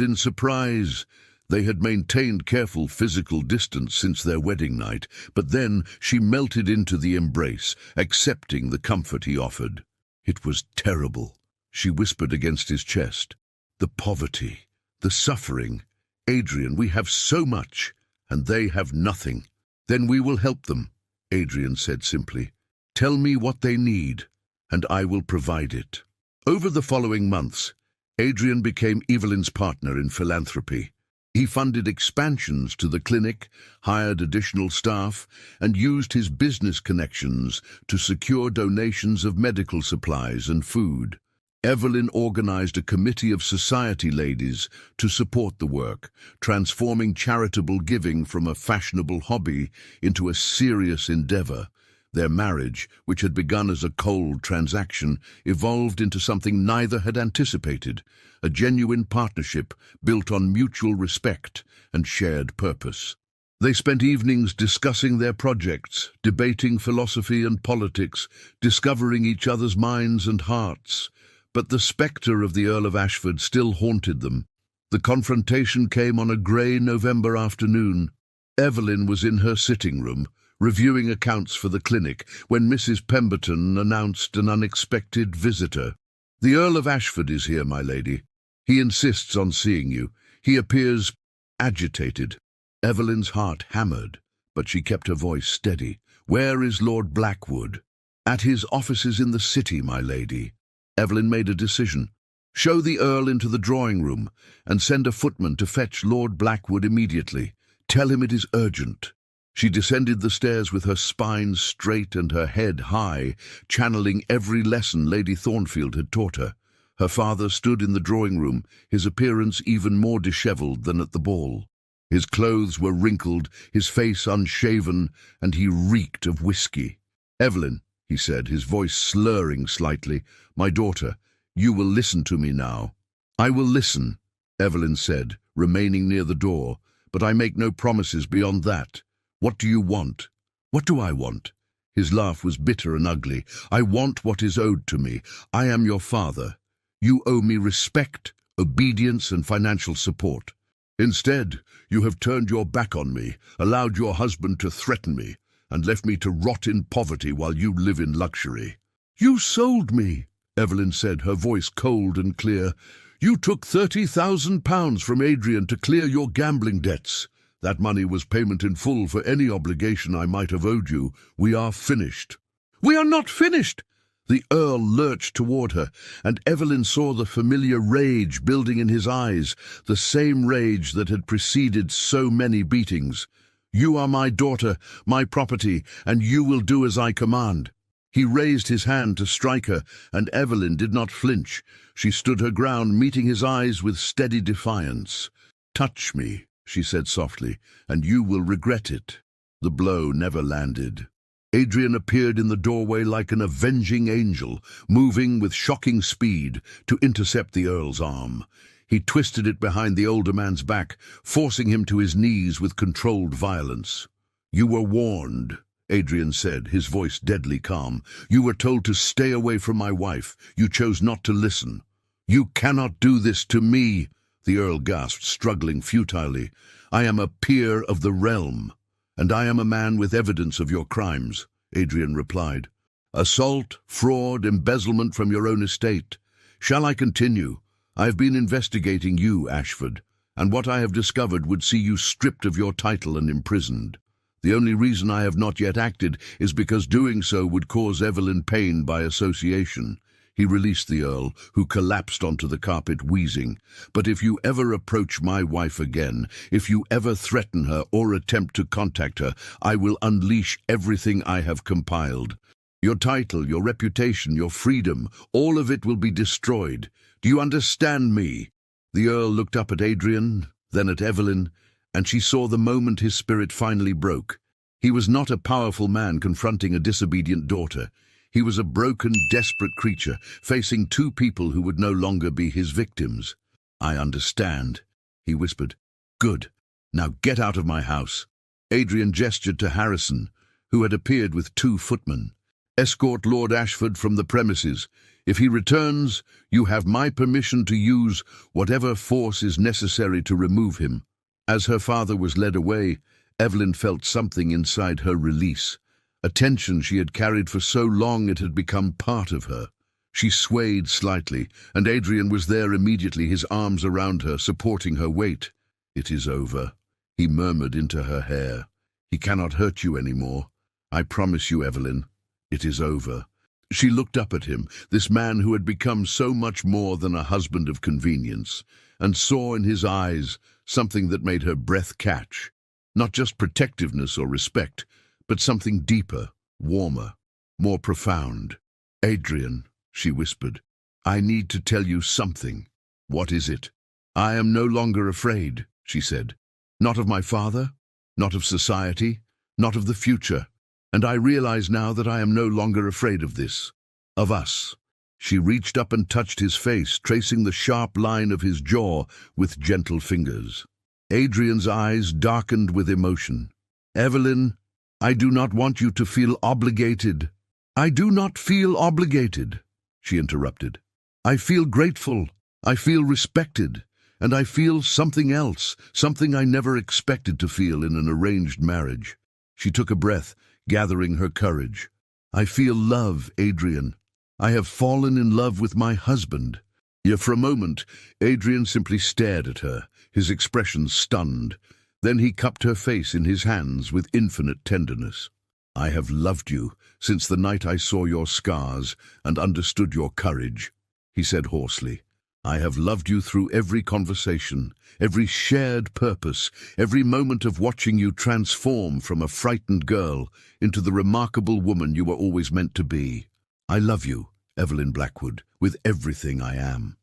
in surprise. They had maintained careful physical distance since their wedding night, but then she melted into the embrace, accepting the comfort he offered. It was terrible, she whispered against his chest. The poverty, the suffering. Adrian, we have so much, and they have nothing. Then we will help them, Adrian said simply. Tell me what they need, and I will provide it. Over the following months, Adrian became Evelyn's partner in philanthropy. He funded expansions to the clinic, hired additional staff, and used his business connections to secure donations of medical supplies and food. Evelyn organized a committee of society ladies to support the work, transforming charitable giving from a fashionable hobby into a serious endeavor. Their marriage, which had begun as a cold transaction, evolved into something neither had anticipated, a genuine partnership built on mutual respect and shared purpose. They spent evenings discussing their projects, debating philosophy and politics, discovering each other's minds and hearts. But the spectre of the Earl of Ashford still haunted them. The confrontation came on a grey November afternoon. Evelyn was in her sitting room, reviewing accounts for the clinic, when Mrs. Pemberton announced an unexpected visitor. "The Earl of Ashford is here, my lady. He insists on seeing you. He appears agitated." Evelyn's heart hammered, but she kept her voice steady. "Where is Lord Blackwood?" "At his offices in the city, my lady." Evelyn made a decision. "Show the Earl into the drawing-room, and send a footman to fetch Lord Blackwood immediately. Tell him it is urgent." She descended the stairs with her spine straight and her head high, channeling every lesson Lady Thornfield had taught her. Her father stood in the drawing-room, his appearance even more dishevelled than at the ball. His clothes were wrinkled, his face unshaven, and he reeked of whiskey. "Evelyn," he said, his voice slurring slightly, "my daughter, you will listen to me now." "I will listen," Evelyn said, remaining near the door, "but I make no promises beyond that. What do you want?" "What do I want?" His laugh was bitter and ugly. "I want what is owed to me. I am your father. You owe me respect, obedience, and financial support. Instead, you have turned your back on me, allowed your husband to threaten me, and left me to rot in poverty while you live in luxury." "You sold me," Evelyn said, her voice cold and clear. "You took £30,000 from Adrian to clear your gambling debts. That money was payment in full for any obligation I might have owed you. We are finished." "We are not finished!" The Earl lurched toward her, and Evelyn saw the familiar rage building in his eyes, the same rage that had preceded so many beatings. "You are my daughter, my property, and you will do as I command." He raised his hand to strike her, and Evelyn did not flinch. She stood her ground, meeting his eyes with steady defiance. "Touch me," she said softly, "and you will regret it." The blow never landed. Adrian appeared in the doorway like an avenging angel, moving with shocking speed to intercept the Earl's arm. He twisted it behind the older man's back, forcing him to his knees with controlled violence. "You were warned," Adrian said, his voice deadly calm. "You were told to stay away from my wife. You chose not to listen." "You cannot do this to me," the Earl gasped, struggling futilely. "I am a peer of the realm, and I am a man with evidence of your crimes," Adrian replied. "Assault, fraud, embezzlement from your own estate. Shall I continue? I have been investigating you, Ashford, and what I have discovered would see you stripped of your title and imprisoned. The only reason I have not yet acted is because doing so would cause Evelyn pain by association." He released the Earl, who collapsed onto the carpet wheezing. "But if you ever approach my wife again, if you ever threaten her or attempt to contact her, I will unleash everything I have compiled. Your title, your reputation, your freedom, all of it will be destroyed. Do you understand me?" The Earl looked up at Adrian, then at Evelyn, and she saw the moment his spirit finally broke. He was not a powerful man confronting a disobedient daughter. He was a broken, desperate creature, facing two people who would no longer be his victims. "I understand," he whispered. "Good. Now get out of my house." Adrian gestured to Harrison, who had appeared with 2 footmen. "Escort Lord Ashford from the premises. If he returns, you have my permission to use whatever force is necessary to remove him." As her father was led away, Evelyn felt something inside her release. A tension she had carried for so long it had become part of her. She swayed slightly, and Adrian was there immediately, his arms around her, supporting her weight. "It is over," he murmured into her hair. "He cannot hurt you anymore. I promise you, Evelyn, it is over." She looked up at him, this man who had become so much more than a husband of convenience, and saw in his eyes something that made her breath catch. Not just protectiveness or respect, but something deeper, warmer, more profound. "Adrian," she whispered, "I need to tell you something." "What is it?" "I am no longer afraid," she said. "Not of my father, not of society, not of the future. And I realize now that I am no longer afraid of this. Of us." She reached up and touched his face, tracing the sharp line of his jaw with gentle fingers. Adrian's eyes darkened with emotion. "Evelyn, I do not want you to feel obligated." "I do not feel obligated," she interrupted. "I feel grateful, I feel respected, and I feel something else, something I never expected to feel in an arranged marriage." She took a breath, gathering her courage. "I feel love, Adrian. I have fallen in love with my husband." Yet for a moment, Adrian simply stared at her, his expression stunned. Then he cupped her face in his hands with infinite tenderness. "I have loved you since the night I saw your scars and understood your courage," he said hoarsely. "I have loved you through every conversation, every shared purpose, every moment of watching you transform from a frightened girl into the remarkable woman you were always meant to be. I love you, Evelyn Blackwood, with everything I am."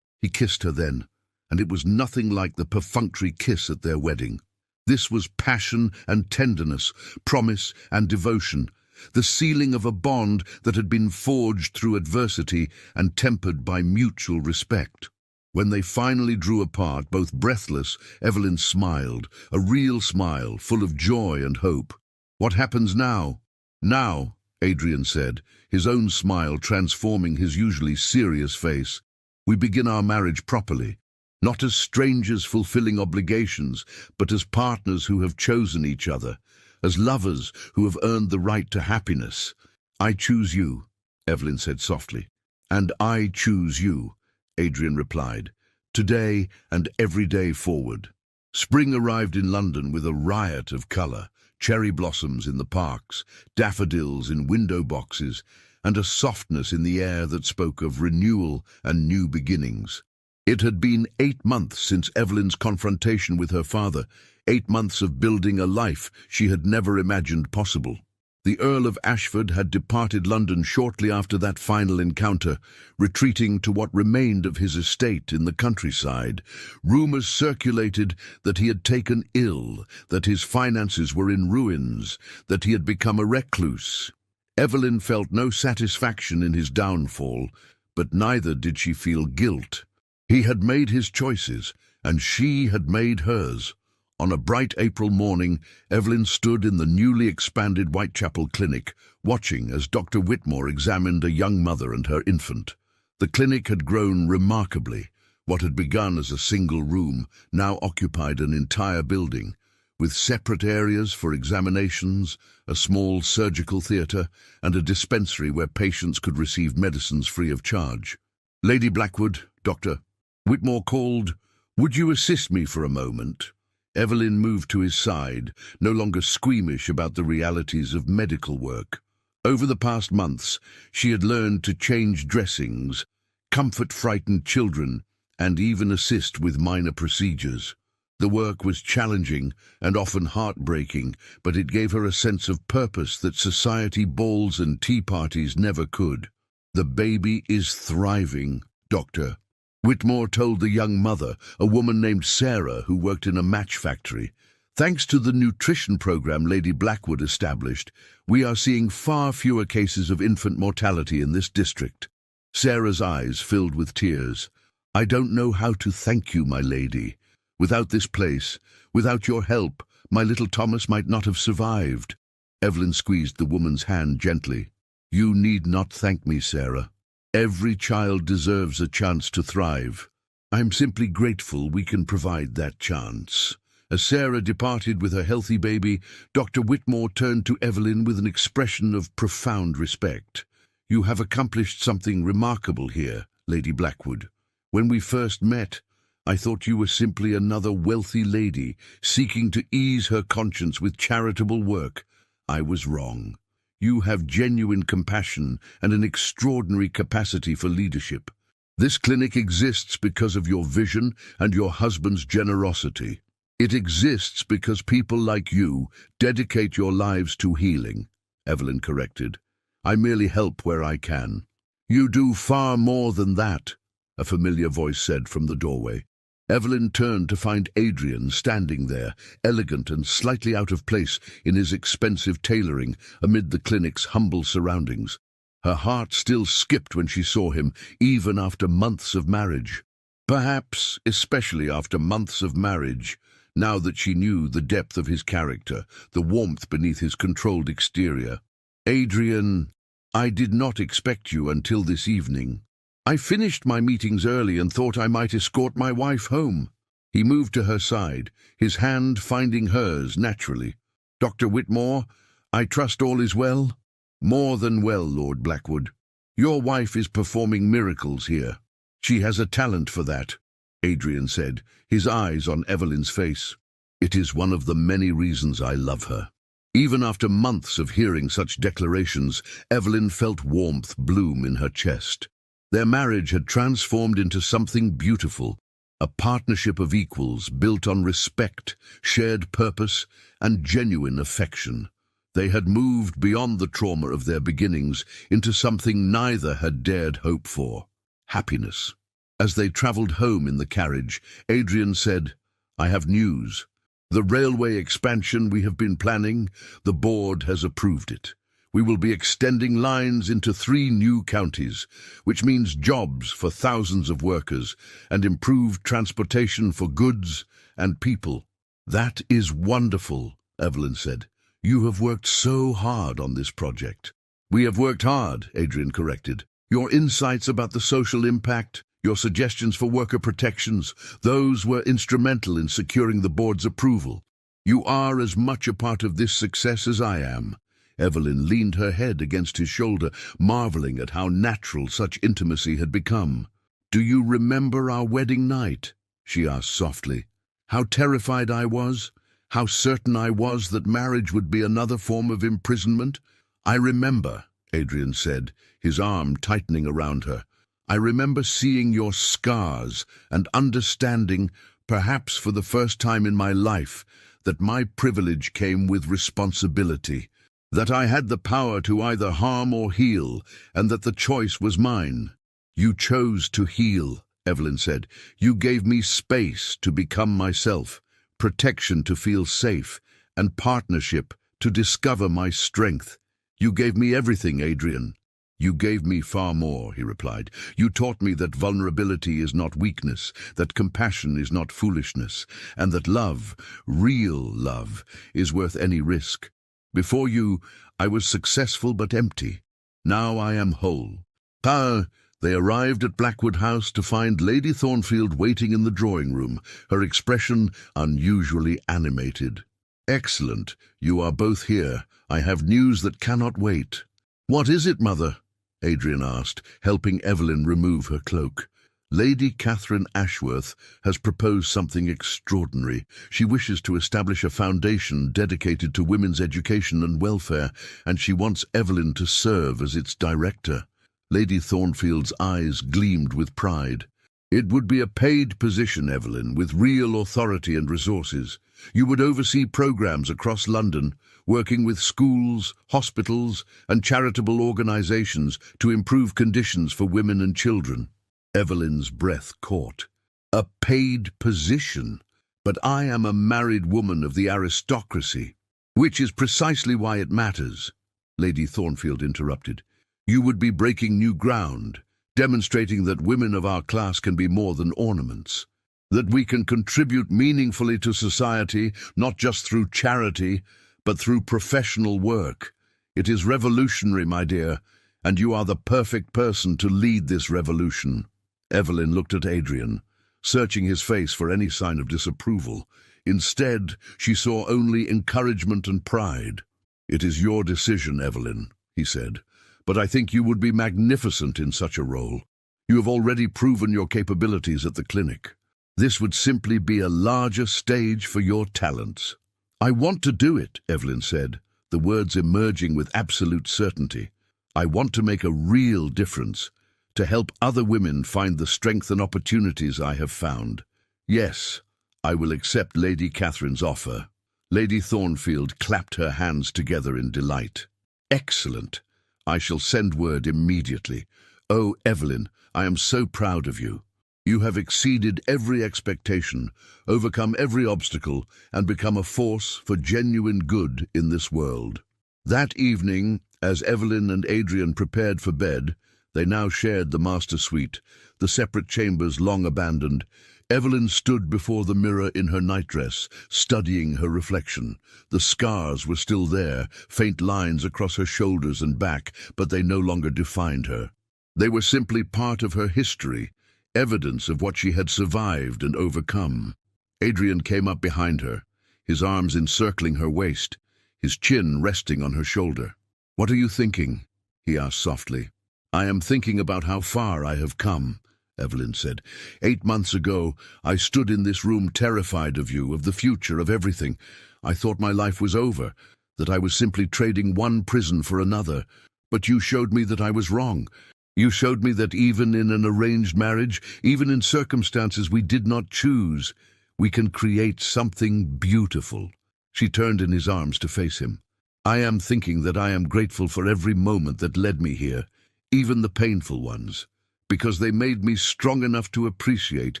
He kissed her then, and it was nothing like the perfunctory kiss at their wedding. This was passion and tenderness, promise and devotion, the sealing of a bond that had been forged through adversity and tempered by mutual respect. When they finally drew apart, both breathless, Evelyn smiled, a real smile, full of joy and hope. "What happens now?" "Now," Adrian said, his own smile transforming his usually serious face, "we begin our marriage properly. Not as strangers fulfilling obligations, but as partners who have chosen each other, as lovers who have earned the right to happiness." "I choose you," Evelyn said softly. "And I choose you," Adrian replied, "today and every day forward." Spring arrived in London with a riot of colour, cherry blossoms in the parks, daffodils in window boxes, and a softness in the air that spoke of renewal and new beginnings. It had been 8 months since Evelyn's confrontation with her father, 8 months of building a life she had never imagined possible. The Earl of Ashford had departed London shortly after that final encounter, retreating to what remained of his estate in the countryside. Rumours circulated that he had taken ill, that his finances were in ruins, that he had become a recluse. Evelyn felt no satisfaction in his downfall, but neither did she feel guilt. He had made his choices, and she had made hers. On a bright April morning, Evelyn stood in the newly expanded Whitechapel Clinic, watching as Dr. Whitmore examined a young mother and her infant. The clinic had grown remarkably. What had begun as a single room now occupied an entire building, with separate areas for examinations, a small surgical theatre, and a dispensary where patients could receive medicines free of charge. "Lady Blackwood," Dr. Whitmore called, "would you assist me for a moment?" Evelyn moved to his side, no longer squeamish about the realities of medical work. Over the past months, she had learned to change dressings, comfort frightened children, and even assist with minor procedures. The work was challenging and often heartbreaking, but it gave her a sense of purpose that society balls and tea parties never could. "The baby is thriving, Doctor," Whitmore told the young mother, a woman named Sarah who worked in a match factory. "Thanks to the nutrition program Lady Blackwood established, we are seeing far fewer cases of infant mortality in this district." Sarah's eyes filled with tears. "I don't know how to thank you, my lady. Without this place, without your help, my little Thomas might not have survived." Evelyn squeezed the woman's hand gently. "You need not thank me, Sarah. Every child deserves a chance to thrive. I'm simply grateful we can provide that chance." As Sarah departed with her healthy baby, Dr. Whitmore turned to Evelyn with an expression of profound respect. "You have accomplished something remarkable here, Lady Blackwood. When we first met, I thought you were simply another wealthy lady seeking to ease her conscience with charitable work. I was wrong. You have genuine compassion and an extraordinary capacity for leadership. This clinic exists because of your vision and your husband's generosity. It exists because people like you dedicate your lives to healing," Evelyn corrected. "I merely help where I can." "You do far more than that," a familiar voice said from the doorway. Evelyn turned to find Adrian standing there, elegant and slightly out of place in his expensive tailoring amid the clinic's humble surroundings. Her heart still skipped when she saw him, even after months of marriage. Perhaps, especially after months of marriage, now that she knew the depth of his character, the warmth beneath his controlled exterior. "Adrian, I did not expect you until this evening. I finished my meetings early and thought I might escort my wife home." He moved to her side, his hand finding hers naturally. "Dr. Whitmore, I trust all is well?" "More than well, Lord Blackwood. Your wife is performing miracles here. She has a talent for that," Adrian said, his eyes on Evelyn's face. "It is one of the many reasons I love her." Even after months of hearing such declarations, Evelyn felt warmth bloom in her chest. Their marriage had transformed into something beautiful, a partnership of equals built on respect, shared purpose, and genuine affection. They had moved beyond the trauma of their beginnings into something neither had dared hope for: happiness. As they travelled home in the carriage, Adrian said, "I have news. The railway expansion we have been planning, the board has approved it. We will be extending lines into 3 new counties, which means jobs for thousands of workers and improved transportation for goods and people." "That is wonderful," Evelyn said. "You have worked so hard on this project." "We have worked hard," Adrian corrected. "Your insights about the social impact, your suggestions for worker protections, those were instrumental in securing the board's approval. You are as much a part of this success as I am." Evelyn leaned her head against his shoulder, marveling at how natural such intimacy had become. "Do you remember our wedding night?" she asked softly. "How terrified I was, how certain I was that marriage would be another form of imprisonment." "I remember," Adrian said, his arm tightening around her. "I remember seeing your scars and understanding, perhaps for the first time in my life, that my privilege came with responsibility. That I had the power to either harm or heal, and that the choice was mine." "You chose to heal," Evelyn said. "You gave me space to become myself, protection to feel safe, and partnership to discover my strength. You gave me everything, Adrian. You gave me far more, he replied. You taught me that vulnerability is not weakness, that compassion is not foolishness, and that love, real love, is worth any risk. Before you, I was successful but empty. Now I am whole. They arrived at Blackwood House to find Lady Thornfield waiting in the drawing-room, her expression unusually animated. Excellent. You are both here. I have news that cannot wait. What is it, Mother? Adrian asked, helping Evelyn remove her cloak. Lady Catherine Ashworth has proposed something extraordinary. She wishes to establish a foundation dedicated to women's education and welfare, and she wants Evelyn to serve as its director. Lady Thornfield's eyes gleamed with pride. It would be a paid position, Evelyn, with real authority and resources. You would oversee programs across London, working with schools, hospitals, and charitable organizations to improve conditions for women and children. Evelyn's breath caught. A paid position? But I am a married woman of the aristocracy, which is precisely why it matters, Lady Thornfield interrupted. You would be breaking new ground, demonstrating that women of our class can be more than ornaments, that we can contribute meaningfully to society, not just through charity, but through professional work. It is revolutionary, my dear, and you are the perfect person to lead this revolution. Evelyn looked at Adrian, searching his face for any sign of disapproval. Instead, she saw only encouragement and pride. It is your decision, Evelyn, he said, but I think you would be magnificent in such a role. You have already proven your capabilities at the clinic. This would simply be a larger stage for your talents. I want to do it, Evelyn said, the words emerging with absolute certainty. I want to make a real difference, to help other women find the strength and opportunities I have found. Yes, I will accept Lady Catherine's offer. Lady Thornfield clapped her hands together in delight. Excellent. I shall send word immediately. Oh, Evelyn, I am so proud of you. You have exceeded every expectation, overcome every obstacle, and become a force for genuine good in this world. That evening, as Evelyn and Adrian prepared for bed, they now shared the master suite, the separate chambers long abandoned. Evelyn stood before the mirror in her nightdress, studying her reflection. The scars were still there, faint lines across her shoulders and back, but they no longer defined her. They were simply part of her history, evidence of what she had survived and overcome. Adrian came up behind her, his arms encircling her waist, his chin resting on her shoulder. "What are you thinking?" he asked softly. "I am thinking about how far I have come," Evelyn said. 8 months ago, I stood in this room terrified of you, of the future, of everything. I thought my life was over, that I was simply trading one prison for another. But you showed me that I was wrong. You showed me that even in an arranged marriage, even in circumstances we did not choose, we can create something beautiful. She turned in his arms to face him. I am thinking that I am grateful for every moment that led me here, even the painful ones, because they made me strong enough to appreciate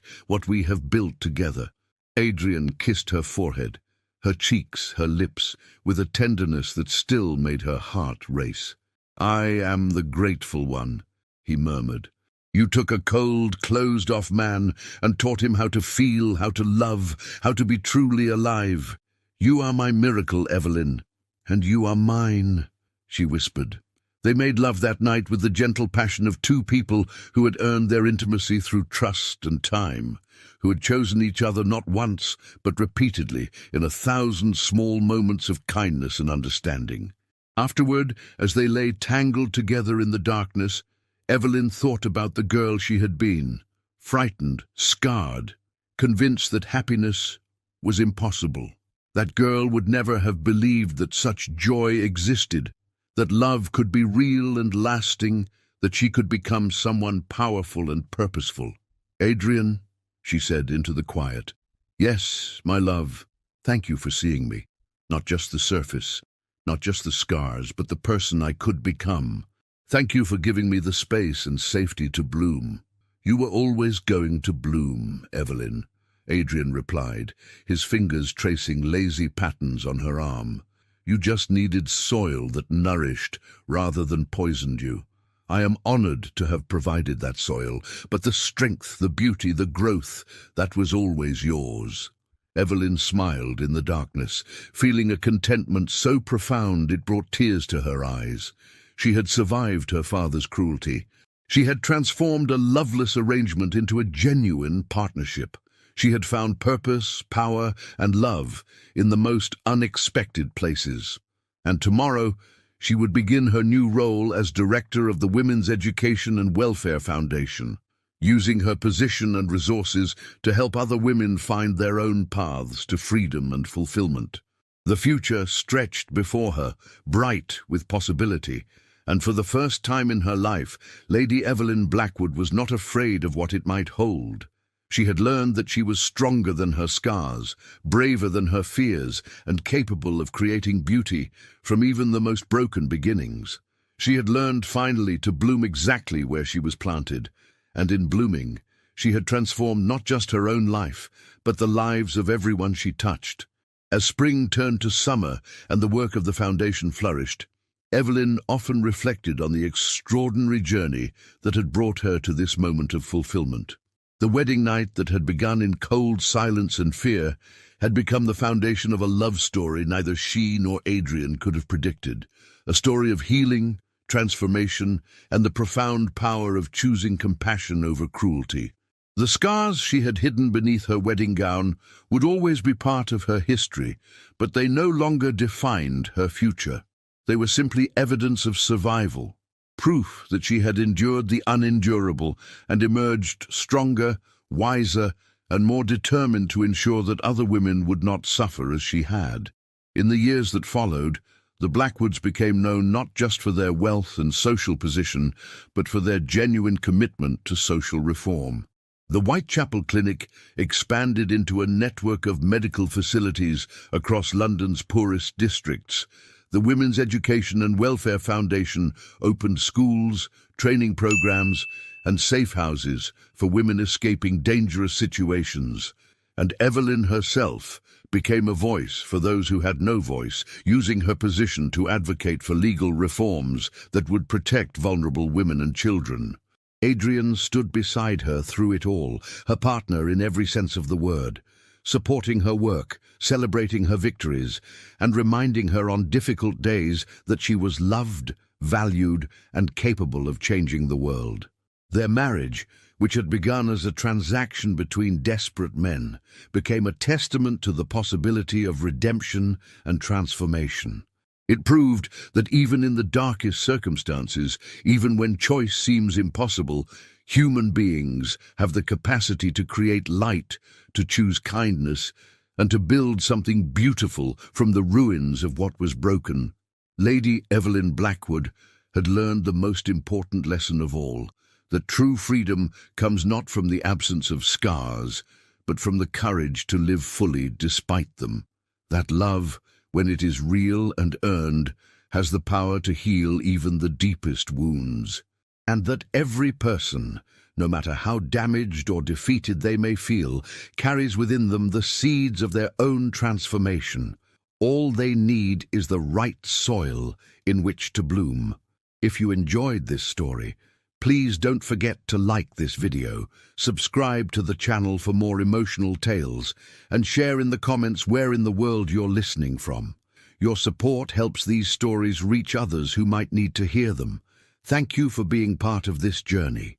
what we have built together. Adrian kissed her forehead, her cheeks, her lips, with a tenderness that still made her heart race. I am the grateful one, he murmured. You took a cold, closed-off man and taught him how to feel, how to love, how to be truly alive. You are my miracle, Evelyn, and you are mine, she whispered. They made love that night with the gentle passion of two people who had earned their intimacy through trust and time, who had chosen each other not once, but repeatedly, in 1,000 small moments of kindness and understanding. Afterward, as they lay tangled together in the darkness, Evelyn thought about the girl she had been, frightened, scarred, convinced that happiness was impossible. That girl would never have believed that such joy existed, that love could be real and lasting, that she could become someone powerful and purposeful. Adrian, she said into the quiet. Yes, my love, thank you for seeing me. Not just the surface, not just the scars, but the person I could become. Thank you for giving me the space and safety to bloom. You were always going to bloom, Evelyn, Adrian replied, his fingers tracing lazy patterns on her arm. You just needed soil that nourished rather than poisoned you. I am honored to have provided that soil, but the strength, the beauty, the growth, that was always yours." Evelyn smiled in the darkness, feeling a contentment so profound it brought tears to her eyes. She had survived her father's cruelty. She had transformed a loveless arrangement into a genuine partnership. She had found purpose, power, and love in the most unexpected places. And tomorrow, she would begin her new role as director of the Women's Education and Welfare Foundation, using her position and resources to help other women find their own paths to freedom and fulfillment. The future stretched before her, bright with possibility, and for the first time in her life, Lady Evelyn Blackwood was not afraid of what it might hold. She had learned that she was stronger than her scars, braver than her fears, and capable of creating beauty from even the most broken beginnings. She had learned finally to bloom exactly where she was planted, and in blooming, she had transformed not just her own life, but the lives of everyone she touched. As spring turned to summer and the work of the foundation flourished, Evelyn often reflected on the extraordinary journey that had brought her to this moment of fulfillment. The wedding night that had begun in cold silence and fear had become the foundation of a love story neither she nor Adrian could have predicted, a story of healing, transformation, and the profound power of choosing compassion over cruelty. The scars she had hidden beneath her wedding gown would always be part of her history, but they no longer defined her future. They were simply evidence of survival, proof that she had endured the unendurable and emerged stronger, wiser, and more determined to ensure that other women would not suffer as she had. In the years that followed, the Blackwoods became known not just for their wealth and social position, but for their genuine commitment to social reform. The Whitechapel Clinic expanded into a network of medical facilities across London's poorest districts. The Women's Education and Welfare Foundation opened schools, training programs, and safe houses for women escaping dangerous situations. And Evelyn herself became a voice for those who had no voice, using her position to advocate for legal reforms that would protect vulnerable women and children. Adrian stood beside her through it all, her partner in every sense of the word, supporting her work, celebrating her victories, and reminding her on difficult days that she was loved, valued, and capable of changing the world. Their marriage, which had begun as a transaction between desperate men, became a testament to the possibility of redemption and transformation. It proved that even in the darkest circumstances, even when choice seems impossible, human beings have the capacity to create light, to choose kindness, and to build something beautiful from the ruins of what was broken. Lady Evelyn Blackwood had learned the most important lesson of all, that true freedom comes not from the absence of scars, but from the courage to live fully despite them. That love, when it is real and earned, has the power to heal even the deepest wounds. And that every person, no matter how damaged or defeated they may feel, carries within them the seeds of their own transformation. All they need is the right soil in which to bloom. If you enjoyed this story, please don't forget to like this video, subscribe to the channel for more emotional tales, and share in the comments where in the world you're listening from. Your support helps these stories reach others who might need to hear them. Thank you for being part of this journey.